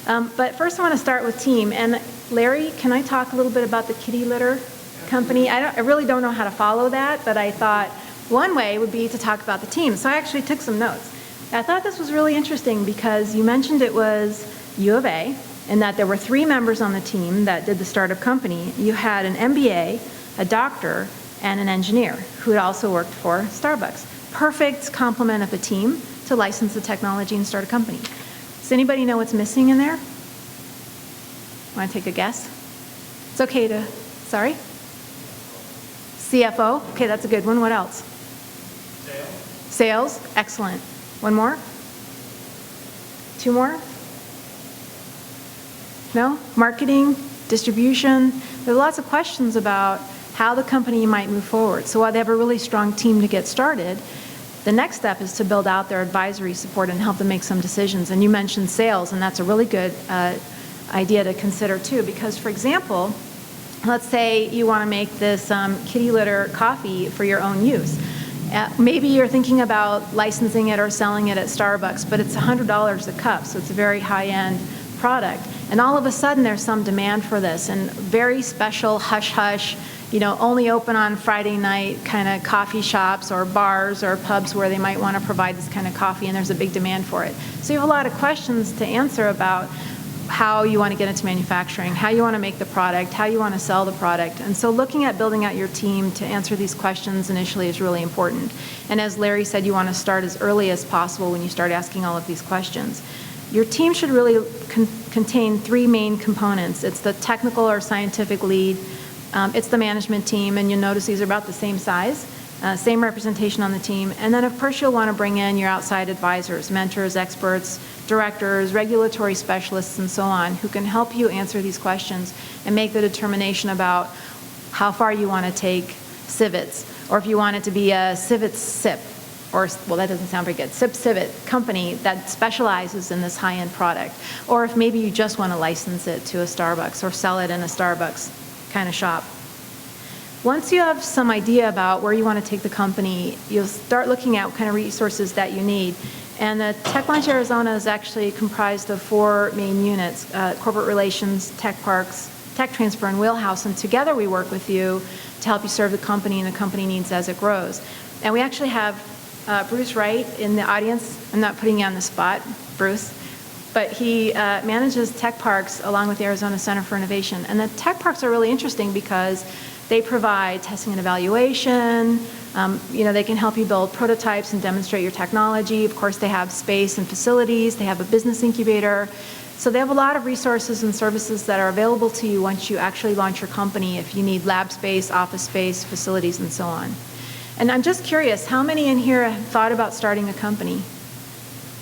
But first I want to start with team. And Larry, can I talk a little bit about the kitty litter company? I really don't know how to follow that, but I thought one way would be to talk about the team. So I actually took some notes. I thought this was really interesting because you mentioned it was U of A, and that there were 3 members on the team that did the startup company. You had an MBA, a doctor, and an engineer who had also worked for Starbucks. Perfect complement of a team to license the technology and start a company. Does anybody know what's missing in there? Want to take a guess? It's okay to, sorry? CFO? Okay, that's a good one. What else? Sales. Sales, excellent. One more? 2 more? No? Marketing, distribution. There are lots of questions about how the company might move forward. So while they have a really strong team to get started, the next step is to build out their advisory support and help them make some decisions. And you mentioned sales, and that's a really good idea to consider too, because for example, let's say you want to make this kitty litter coffee for your own use. Maybe you're thinking about licensing it or selling it at Starbucks, but it's $100 a cup, so it's a very high-end product. And all of a sudden there's some demand for this, and very special hush-hush, only open on Friday night kind of coffee shops or bars or pubs where they might want to provide this kind of coffee, and there's a big demand for it. So you have a lot of questions to answer about how you want to get into manufacturing, how you want to make the product, how you want to sell the product. And so looking at building out your team to answer these questions initially is really important. And as Larry said, you want to start as early as possible when you start asking all of these questions. Your team should really contain three main components. It's the technical or scientific lead, it's the management team, and you'll notice these are about the same size, same representation on the team. And then of course you'll want to bring in your outside advisors, mentors, experts, directors, regulatory specialists, and so on, who can help you answer these questions and make the determination about how far you want to take civets, or if you want it to be a civets SIP, or, well, that doesn't sound very good, SIP civet company that specializes in this high-end product, or if maybe you just want to license it to a Starbucks or sell it in a Starbucks kind of shop. Once you have some idea about where you want to take the company, you'll start looking at what kind of resources that you need. And the TechLaunch Arizona is actually comprised of 4 main units: corporate relations, tech parks, tech transfer, and wheelhouse. And together we work with you to help you serve the company and the company needs as it grows. And we actually have Bruce Wright in the audience. I'm not putting you on the spot, Bruce, but he manages tech parks along with the Arizona Center for Innovation. And the tech parks are really interesting because they provide testing and evaluation. They can help you build prototypes and demonstrate your technology. Of course, they have space and facilities. They have a business incubator. So they have a lot of resources and services that are available to you once you actually launch your company, if you need lab space, office space, facilities, and so on. And I'm just curious, how many in here have thought about starting a company?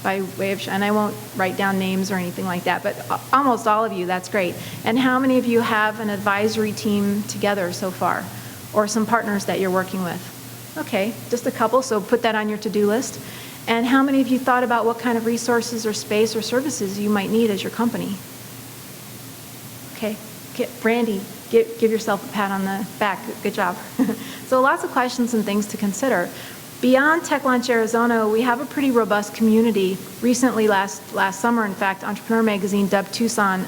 By way of, and I won't write down names or anything like that, but almost all of you, that's great. And how many of you have an advisory team together so far, or some partners that you're working with? Okay, just a couple, so put that on your to-do list. And how many of you thought about what kind of resources or space or services you might need as your company? Okay, Brandy, give yourself a pat on the back, good job. So lots of questions and things to consider. Beyond TechLaunch Arizona, we have a pretty robust community. Recently, last summer, in fact, Entrepreneur Magazine dubbed Tucson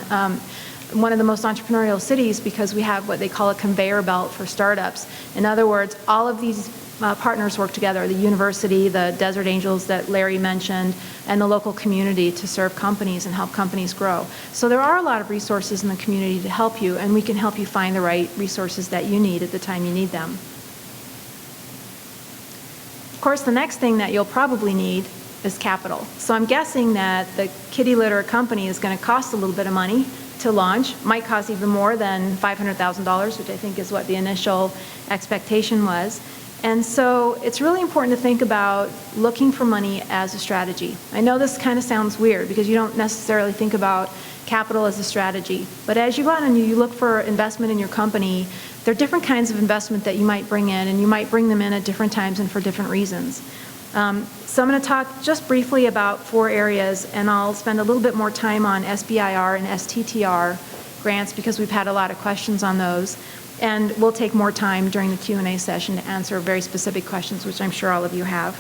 one of the most entrepreneurial cities because we have what they call a conveyor belt for startups. In other words, all of these partners work together, the university, the Desert Angels that Larry mentioned, and the local community to serve companies and help companies grow. So there are a lot of resources in the community to help you, and we can help you find the right resources that you need at the time you need them. Of course, the next thing that you'll probably need is capital. So I'm guessing that the kitty litter company is going to cost a little bit of money to launch, might cost even more than $500,000, which I think is what the initial expectation was. And so it's really important to think about looking for money as a strategy. I know this kind of sounds weird because you don't necessarily think about capital as a strategy, but as you go out and you look for investment in your company, there are different kinds of investment that you might bring in, and you might bring them in at different times and for different reasons. So I'm going to talk just briefly about 4 areas, and I'll spend a little bit more time on SBIR and STTR grants because we've had a lot of questions on those. And we'll take more time during the Q&A session to answer very specific questions, which I'm sure all of you have.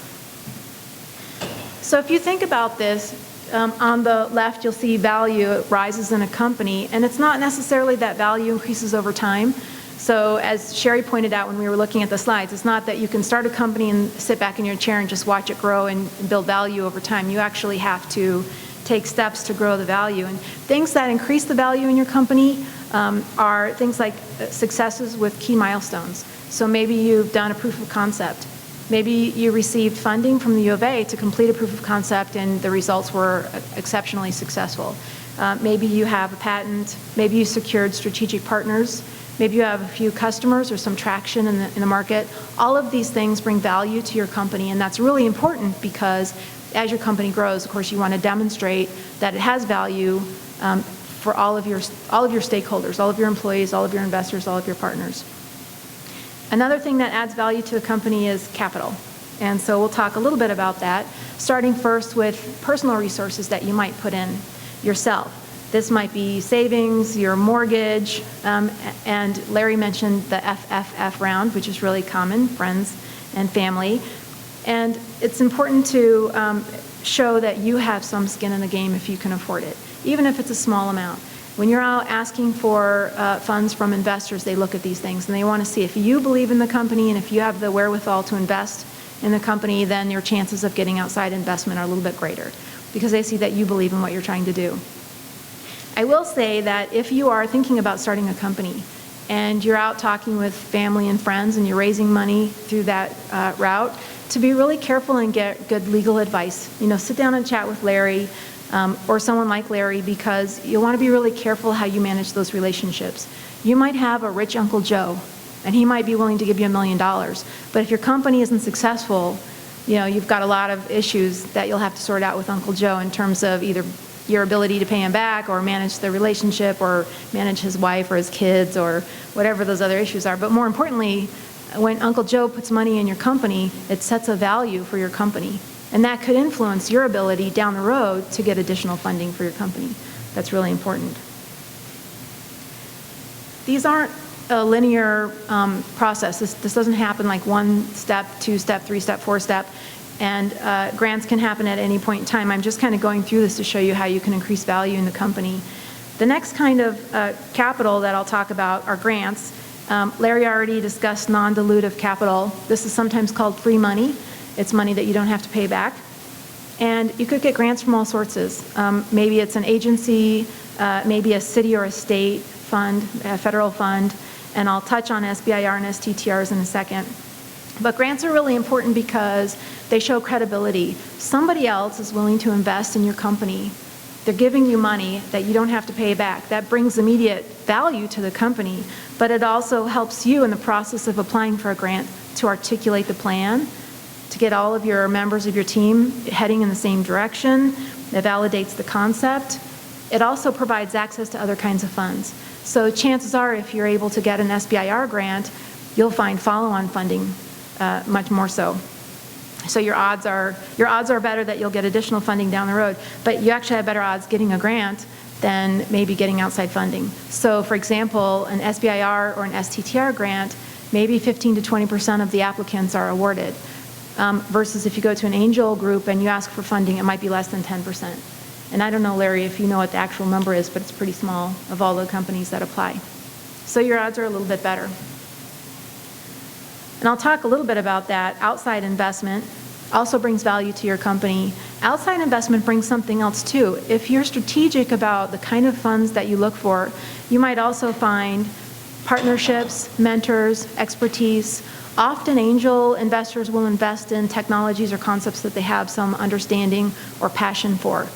So if you think about this, on the left you'll see value rises in a company, and it's not necessarily that value increases over time. So as Sherry pointed out when we were looking at the slides, it's not that you can start a company and sit back in your chair and just watch it grow and build value over time. You actually have to take steps to grow the value. And things that increase the value in your company are things like successes with key milestones. So maybe you've done a proof of concept. Maybe you received funding from the U of A to complete a proof of concept and the results were exceptionally successful. Maybe you have a patent. Maybe you secured strategic partners. Maybe you have a few customers or some traction in the market. All of these things bring value to your company, and that's really important because as your company grows, of course, you want to demonstrate that it has value for all of your stakeholders, all of your employees, all of your investors, all of your partners. Another thing that adds value to a company is capital. And so we'll talk a little bit about that, starting first with personal resources that you might put in yourself. This might be savings, your mortgage, and Larry mentioned the FFF round, which is really common, friends and family. And it's important to show that you have some skin in the game if you can afford it, even if it's a small amount. When you're out asking for funds from investors, they look at these things and they want to see if you believe in the company and if you have the wherewithal to invest in the company, then your chances of getting outside investment are a little bit greater because they see that you believe in what you're trying to do. I will say that if you are thinking about starting a company and you're out talking with family and friends and you're raising money through that route, to be really careful and get good legal advice. You know, sit down and chat with Larry or someone like Larry, because you'll want to be really careful how you manage those relationships. You might have a rich Uncle Joe, and he might be willing to give you $1 million. But if your company isn't successful, you know, you've got a lot of issues that you'll have to sort out with Uncle Joe in terms of either your ability to pay him back or manage the relationship or manage his wife or his kids or whatever those other issues are. But more importantly, when Uncle Joe puts money in your company, it sets a value for your company. And that could influence your ability down the road to get additional funding for your company. That's really important. These aren't a linear process. This doesn't happen like 1 step, 2 step, 3 step, 4 step. And grants can happen at any point in time. I'm just kind of going through this to show you how you can increase value in the company. The next kind of capital that I'll talk about are grants. Larry already discussed non-dilutive capital. This is sometimes called free money. It's money that you don't have to pay back. And you could get grants from all sources. Maybe it's an agency, maybe a city or a state fund, a federal fund, and I'll touch on SBIR and STTRs in a second. But grants are really important because they show credibility. Somebody else is willing to invest in your company. They're giving you money that you don't have to pay back. That brings immediate value to the company, but it also helps you in the process of applying for a grant to articulate the plan, to get all of your members of your team heading in the same direction. It validates the concept. It also provides access to other kinds of funds. So chances are, if you're able to get an SBIR grant, you'll find follow-on funding, much more so. So your odds are better that you'll get additional funding down the road, but you actually have better odds getting a grant than maybe getting outside funding. So for example, an SBIR or an STTR grant, maybe 15 to 20% of the applicants are awarded, versus if you go to an angel group and you ask for funding, it might be less than 10%. And I don't know, Larry, if you know what the actual number is, but it's pretty small of all the companies that apply. So your odds are a little bit better. And I'll talk a little bit about that. Outside investment also brings value to your company. Outside investment brings something else too. If you're strategic about the kind of funds that you look for, you might also find partnerships, mentors, expertise. Often angel investors will invest in technologies or concepts that they have some understanding or passion for.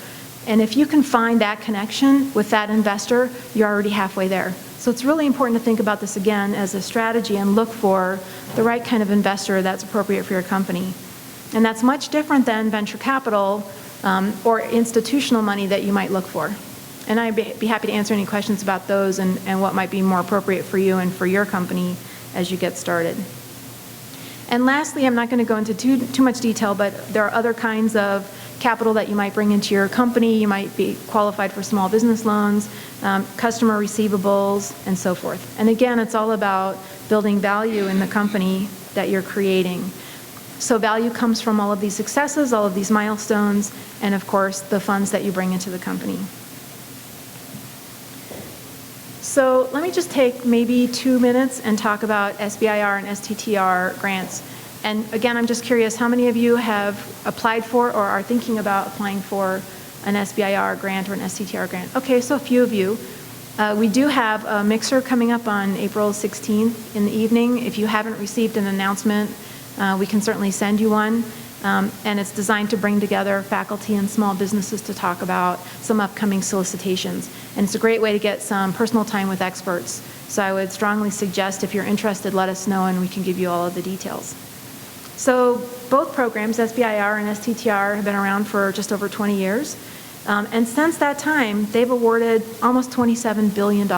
And if you can find that connection with that investor, you're already halfway there. So it's really important to think about this again as a strategy and look for the right kind of investor that's appropriate for your company. And that's much different than venture capital or institutional money that you might look for. And I'd be happy to answer any questions about those and what might be more appropriate for you and for your company as you get started. And lastly, I'm not going to go into too much detail, but there are other kinds of capital that you might bring into your company. You might be qualified for small business loans, customer receivables, and so forth. And again, it's all about building value in the company that you're creating. So value comes from all of these successes, all of these milestones, and of course, the funds that you bring into the company. So let me just take maybe 2 minutes and talk about SBIR and STTR grants. And again, I'm just curious, how many of you have applied for or are thinking about applying for an SBIR grant or an STTR grant? Okay, so a few of you. We do have a mixer coming up on April 16th in the evening. If you haven't received an announcement, we can certainly send you one. And it's designed to bring together faculty and small businesses to talk about some upcoming solicitations. And it's a great way to get some personal time with experts. So I would strongly suggest, if you're interested, let us know and we can give you all of the details. So both programs, SBIR and STTR, have been around for just over 20 years. And since that time, they've awarded almost $27 billion,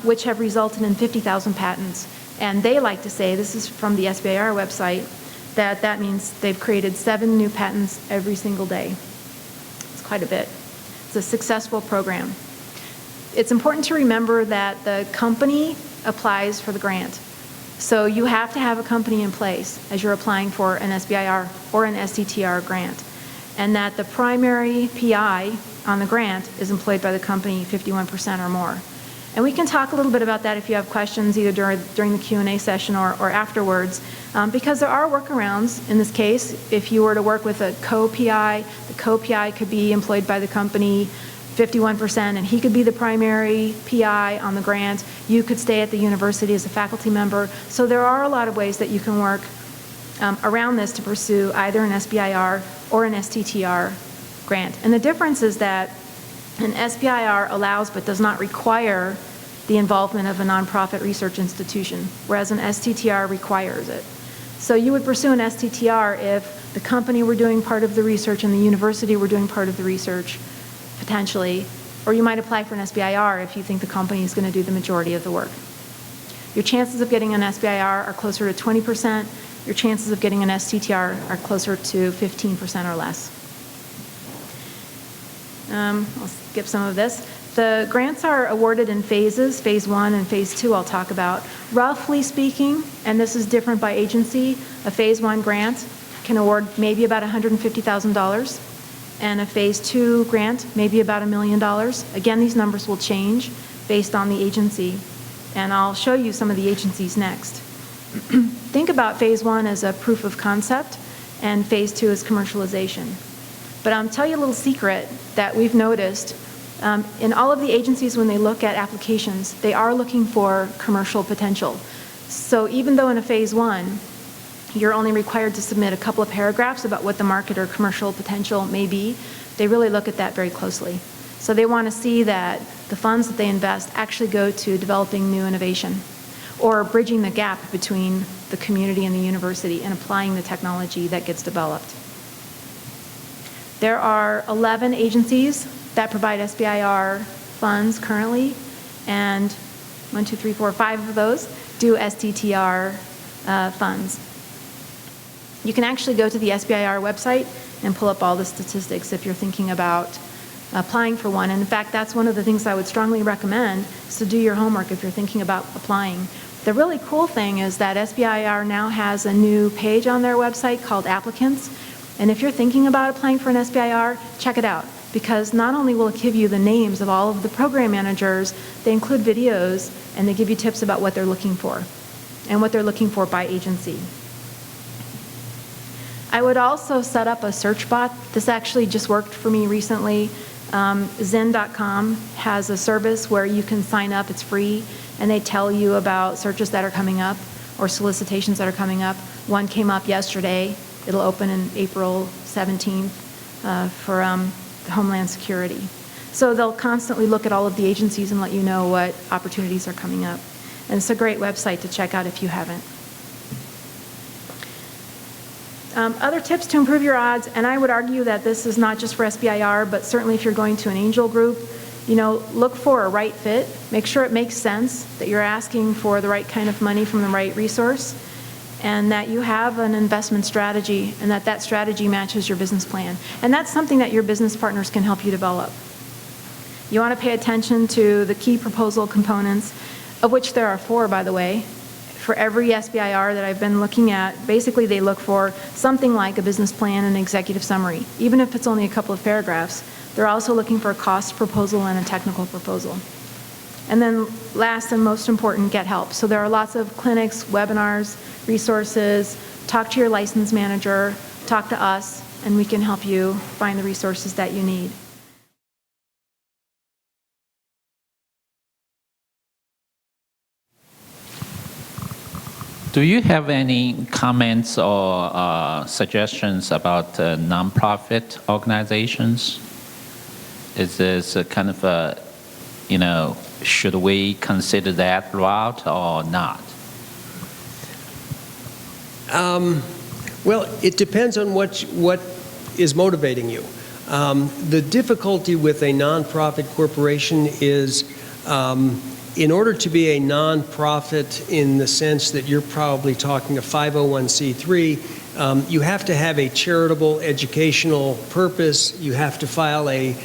which have resulted in 50,000 patents. And they like to say, this is from the SBIR website, that means they've created 7 new patents every single day. It's quite a bit. It's a successful program. It's important to remember that the company applies for the grant. So you have to have a company in place as you're applying for an SBIR or an STTR grant, and that the primary PI on the grant is employed by the company 51% or more. And we can talk a little bit about that if you have questions, either during the Q&A session or afterwards, because there are workarounds in this case. If you were to work with a co-PI, the co-PI could be employed by the company. 51%, and he could be the primary PI on the grant. You could stay at the university as a faculty member. So there are a lot of ways that you can work around this to pursue either an SBIR or an STTR grant. And the difference is that an SBIR allows but does not require the involvement of a nonprofit research institution, whereas an STTR requires it. So you would pursue an STTR if the company were doing part of the research and the university were doing part of the research, potentially, or you might apply for an SBIR if you think the company is going to do the majority of the work. Your chances of getting an SBIR are closer to 20%. Your chances of getting an STTR are closer to 15% or less. I'll skip some of this. The grants are awarded in phases, phase 1 and phase 2 I'll talk about. Roughly speaking, and this is different by agency, a phase 1 grant can award maybe about $150,000, and a phase 2 grant maybe about $1 million. Again, these numbers will change based on the agency, and I'll show you some of the agencies next. Think about phase 1 as a proof of concept, and phase 2 is commercialization. But I'll tell you a little secret that we've noticed. In all of the agencies, when they look at applications, they are looking for commercial potential. So even though in a phase 1, you're only required to submit a couple of paragraphs about what the market or commercial potential may be, they really look at that very closely. So they want to see that the funds that they invest actually go to developing new innovation or bridging the gap between the community and the university and applying the technology that gets developed. There are 11 agencies that provide SBIR funds currently, and 5 of those do STTR funds. You can actually go to the SBIR website and pull up all the statistics if you're thinking about applying for one. And in fact, that's one of the things I would strongly recommend, is to do your homework if you're thinking about applying. The really cool thing is that SBIR now has a new page on their website called Applicants. And if you're thinking about applying for an SBIR, check it out, because not only will it give you the names of all of the program managers, they include videos and they give you tips about what they're looking for and what they're looking for by agency. I would also set up a search bot. This actually just worked for me recently. Zen.com has a service where you can sign up, it's free, and they tell you about searches that are coming up or solicitations that are coming up. One came up yesterday. It'll open in April 17th for Homeland Security. So they'll constantly look at all of the agencies and let you know what opportunities are coming up. And it's a great website to check out if you haven't. Other tips to improve your odds, and I would argue that this is not just for SBIR, but certainly if you're going to an angel group, look for a right fit. Make sure it makes sense, that you're asking for the right kind of money from the right resource, and that you have an investment strategy, and that strategy matches your business plan. And that's something that your business partners can help you develop. You want to pay attention to the key proposal components, of which there are 4, by the way. For every SBIR that I've been looking at, basically they look for something like a business plan and executive summary. Even if it's only a couple of paragraphs, they're also looking for a cost proposal and a technical proposal. And then last and most important, get help. So there are lots of clinics, webinars, resources. Talk to your license manager, talk to us, and we can help you find the resources that you need. Do you have any comments or suggestions about nonprofit organizations? Is this a kind of a, should we consider that route or not? Well, it depends on what is motivating you. The difficulty with a nonprofit corporation is in order to be a nonprofit in the sense that you're probably talking a 501c3, you have to have a charitable educational purpose. You have to file an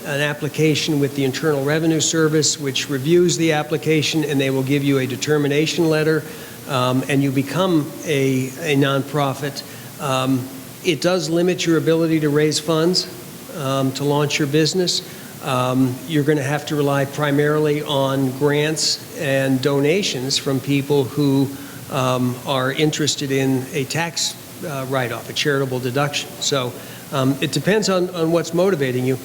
application with the Internal Revenue Service, which reviews the application, and they will give you a determination letter, and you become a nonprofit. It does limit your ability to raise funds to launch your business. You're going to have to rely primarily on grants and donations from people who are interested in a tax write-off, a charitable deduction. So it depends on what's motivating you.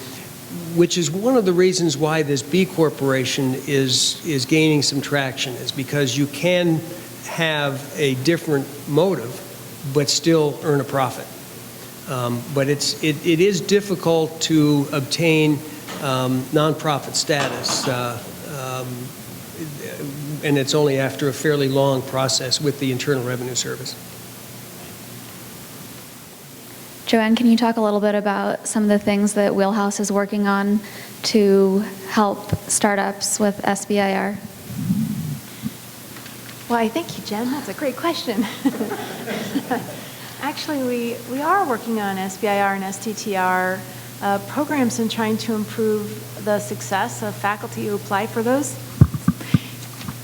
which is one of the reasons why this B Corporation is gaining some traction, is because you can have a different motive but still earn a profit. But it is difficult to obtain nonprofit status, and it's only after a fairly long process with the Internal Revenue Service. Joanne, can you talk a little bit about some of the things that Wheelhouse is working on to help startups with SBIR? Why, thank you, Jen. That's a great question. Actually, we are working on SBIR and STTR programs and trying to improve the success of faculty who apply for those,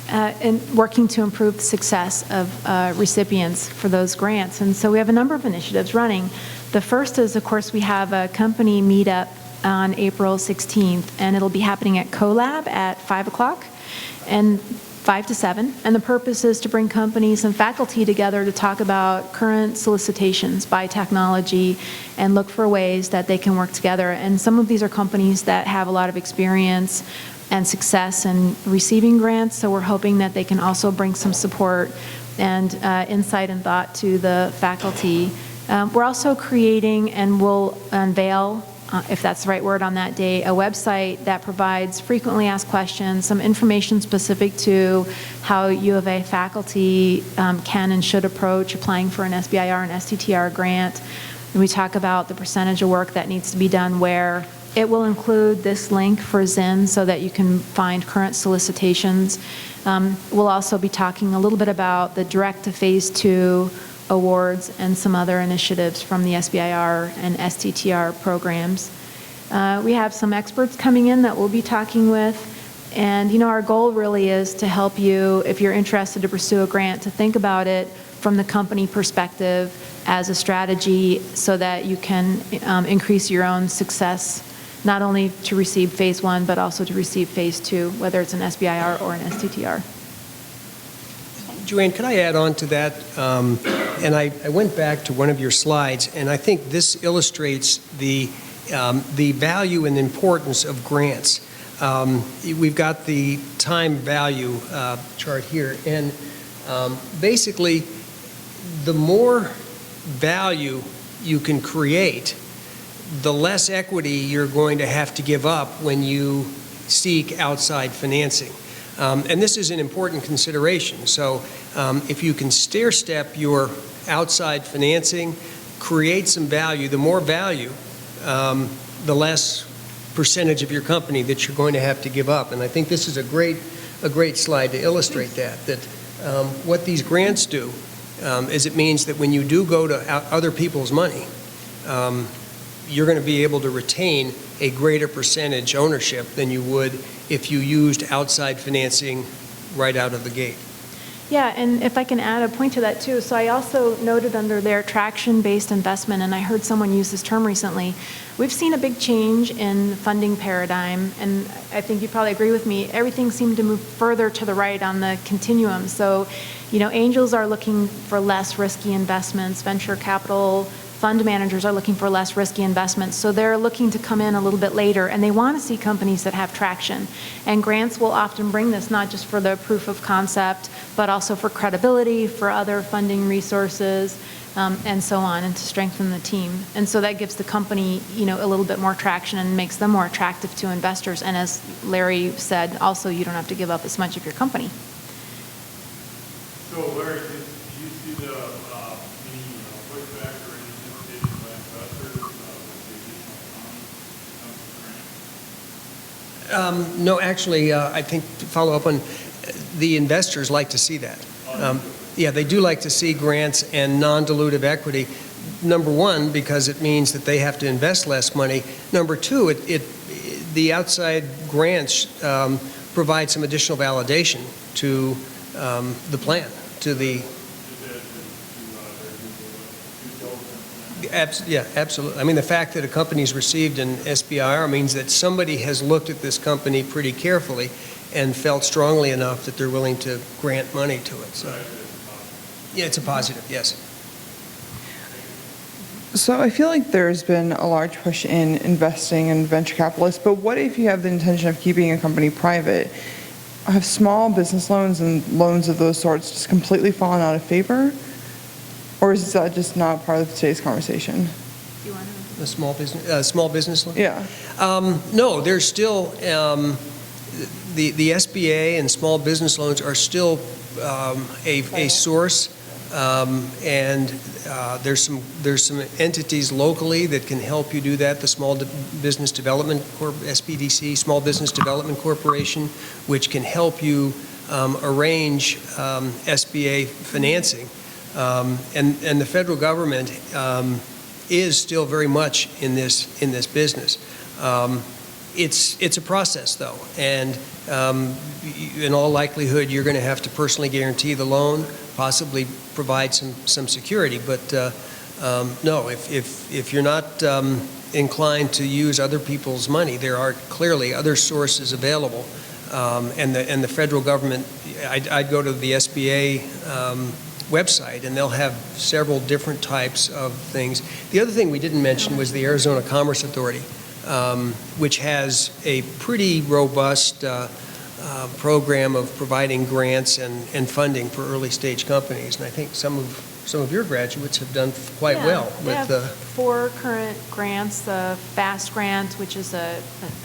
and working to improve the success of recipients for those grants. And so we have a number of initiatives running. The first is, of course, we have a company meetup on April 16th, and it'll be happening at CoLab at 5 o'clock and 5 to 7. And the purpose is to bring companies and faculty together to talk about current solicitations by technology and look for ways that they can work together. And some of these are companies that have a lot of experience and success in receiving grants, so we're hoping that they can also bring some support and insight and thought to the faculty. We're also creating, and we'll unveil, if that's the right word on that day, a website that provides frequently asked questions, some information specific to how U of A faculty can and should approach applying for an SBIR and STTR grant. And we talk about the percentage of work that needs to be done where. It will include this link for Zinn so that you can find current solicitations. We'll also be talking a little bit about the direct to phase 2 awards and some other initiatives from the SBIR and STTR programs. We have some experts coming in that we'll be talking with, and our goal really is to help you, if you're interested to pursue a grant, to think about it from the company perspective as a strategy so that you can increase your own success, not only to receive phase 1 but also to receive phase 2, whether it's an SBIR or an STTR. Joanne, could I add on to that? And I went back to one of your slides, and I think this illustrates the value and importance of grants. We've got the time value chart here, and basically, the more value you can create, the less equity you're going to have to give up when you seek outside financing. And this is an important consideration. So if you can stair-step your outside financing, create some value, the more value, the less percentage of your company that you're going to have to give up. And I think this is a great slide to illustrate that what these grants do is it means that when you do go to other people's money, you're going to be able to retain a greater percentage ownership than you would if you used outside financing right out of the gate. Yeah, and if I can add a point to that too. So I also noted under there traction-based investment, and I heard someone use this term recently. We've seen a big change in funding paradigm, and I think you probably agree with me. Everything seemed to move further to the right on the continuum. So, angels are looking for less risky investments. Venture capital fund managers are looking for less risky investments. So they're looking to come in a little bit later, and they want to see companies that have traction. And grants will often bring this, not just for the proof of concept, but also for credibility, for other funding resources, and so on, and to strengthen the team. And so that gives the company, a little bit more traction and makes them more attractive to investors. And as Larry said, also, you don't have to give up as much of your company. So, Larry, do you see the any pushback or any hesitation by investors with the additional funding? No, actually, I think to follow up on, the investors like to see that. Yeah, they do like to see grants and non-dilutive equity. Number one, because it means that they have to invest less money. Number two, the outside grants provide some additional validation to the plan, to the. Yeah, absolutely. I mean, the fact that a company's received an SBIR means that somebody has looked at this company pretty carefully and felt strongly enough that they're willing to grant money to it. So, yeah, it's a positive, yes. So I feel like there's been a large push in investing in venture capitalists, but what if you have the intention of keeping a company private? Have small business loans and loans of those sorts just completely fallen out of favor? Or is that just not part of today's conversation? The small business loan? Yeah. No, there's still, the SBA and small business loans are still a source, and there's some entities locally that can help you do that. The Small Business Development SBDC, Small Business Development Corporation, which can help you arrange SBA financing, and the federal government is still very much in this business. It's a process, though, and in all likelihood, you're going to have to personally guarantee the loan, possibly provide some security. But no, if you're not inclined to use other people's money, there are clearly other sources available, and the federal government. I'd go to the SBA website, and they'll have several different types of things. The other thing we didn't mention was the Arizona Commerce Authority, which has a pretty robust program of providing grants and funding for early stage companies. And I think some of your graduates have done quite well They with have 4 current grants: the FAST grant, which is an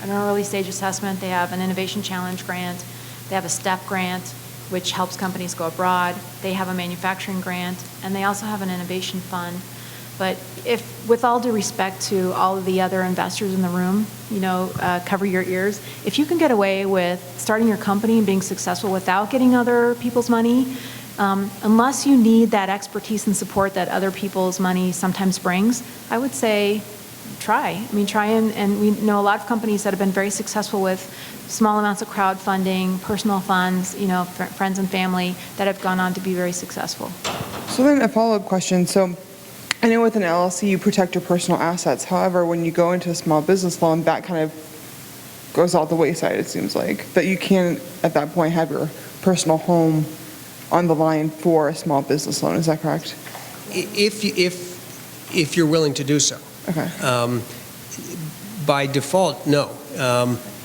early stage assessment. They have an Innovation Challenge grant. They have a STEP grant, which helps companies go abroad. They have a manufacturing grant, and they also have an innovation fund. But with all due respect to all of the other investors in the room, cover your ears. If you can get away with starting your company and being successful without getting other people's money, unless you need that expertise and support that other people's money sometimes brings, I would say try. Try, and we know a lot of companies that have been very successful with small amounts of crowdfunding, personal funds, friends and family that have gone on to be very successful. So then a follow-up question. So I know with an LLC, you protect your personal assets. However, when you go into a small business loan, that kind of goes out the wayside, it seems like. That you can, at that point, have your personal home on the line for a small business loan. Is that correct? If you're willing to do so. Okay. By default, no.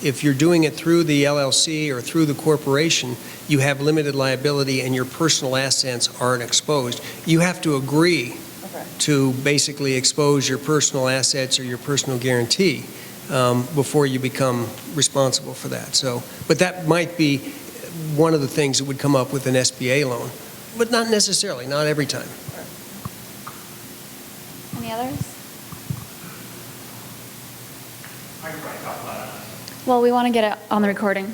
If you're doing it through the LLC or through the corporation, you have limited liability and your personal assets aren't exposed. You have to agree to basically expose your personal assets or your personal guarantee before you become responsible for that. So, but that might be one of the things that would come up with an SBA loan, but not necessarily, not every time. Any others? I can probably talk about it. Well, we want to get it on the recording.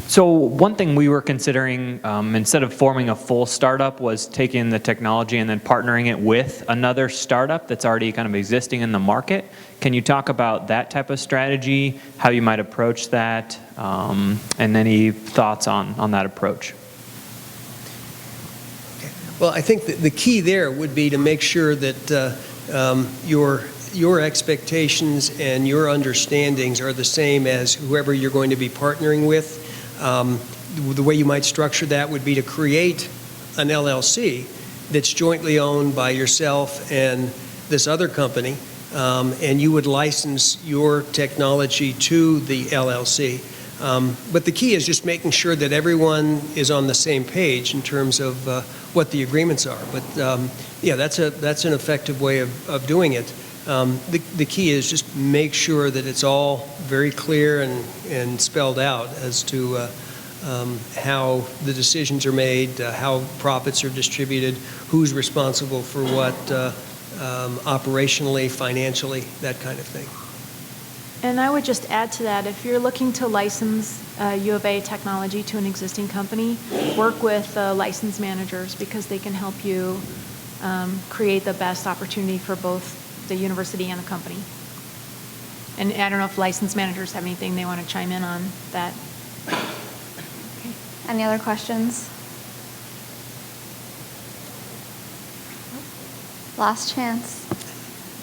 So one thing we were considering, instead of forming a full startup, was taking the technology and then partnering it with another startup that's already kind of existing in the market. Can you talk about that type of strategy, how you might approach that, and any thoughts on that approach? Well, I think that the key there would be to make sure that your expectations and your understandings are the same as whoever you're going to be partnering with. The way you might structure that would be to create an LLC that's jointly owned by yourself and this other company, and you would license your technology to the LLC. But the key is just making sure that everyone is on the same page in terms of what the agreements are. But yeah, that's an effective way of doing it. The key is just make sure that it's all very clear and spelled out as to how the decisions are made, how profits are distributed, who's responsible for what operationally, financially, that kind of thing. And I would just add to that, if you're looking to license U of A technology to an existing company, work with license managers because they can help you create the best opportunity for both the university and the company. And I don't know if license managers have anything they want to chime in on that. Okay. Any other questions? Last chance.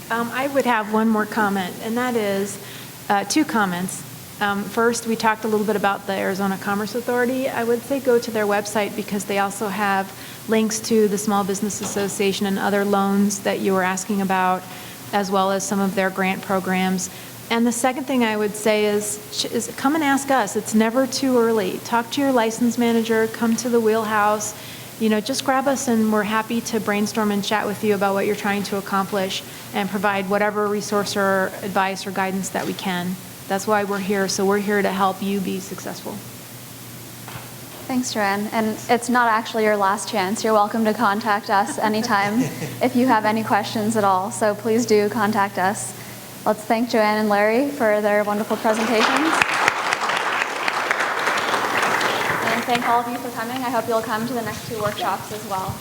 I would have one more comment, and that is 2 comments. First, we talked a little bit about the Arizona Commerce Authority. I would say go to their website because they also have links to the Small Business Association and other loans that you were asking about, as well as some of their grant programs. And the second thing I would say is come and ask us. It's never too early. Talk to your license manager, come to the Wheelhouse, just grab us and we're happy to brainstorm and chat with you about what you're trying to accomplish and provide whatever resource or advice or guidance that we can. That's why we're here. So we're here to help you be successful. Thanks, Joanne. And it's not actually your last chance. You're welcome to contact us anytime if you have any questions at all. So please do contact us. Let's thank Joanne and Larry for their wonderful presentations. And thank all of you for coming. I hope you'll come to the next 2 workshops as well.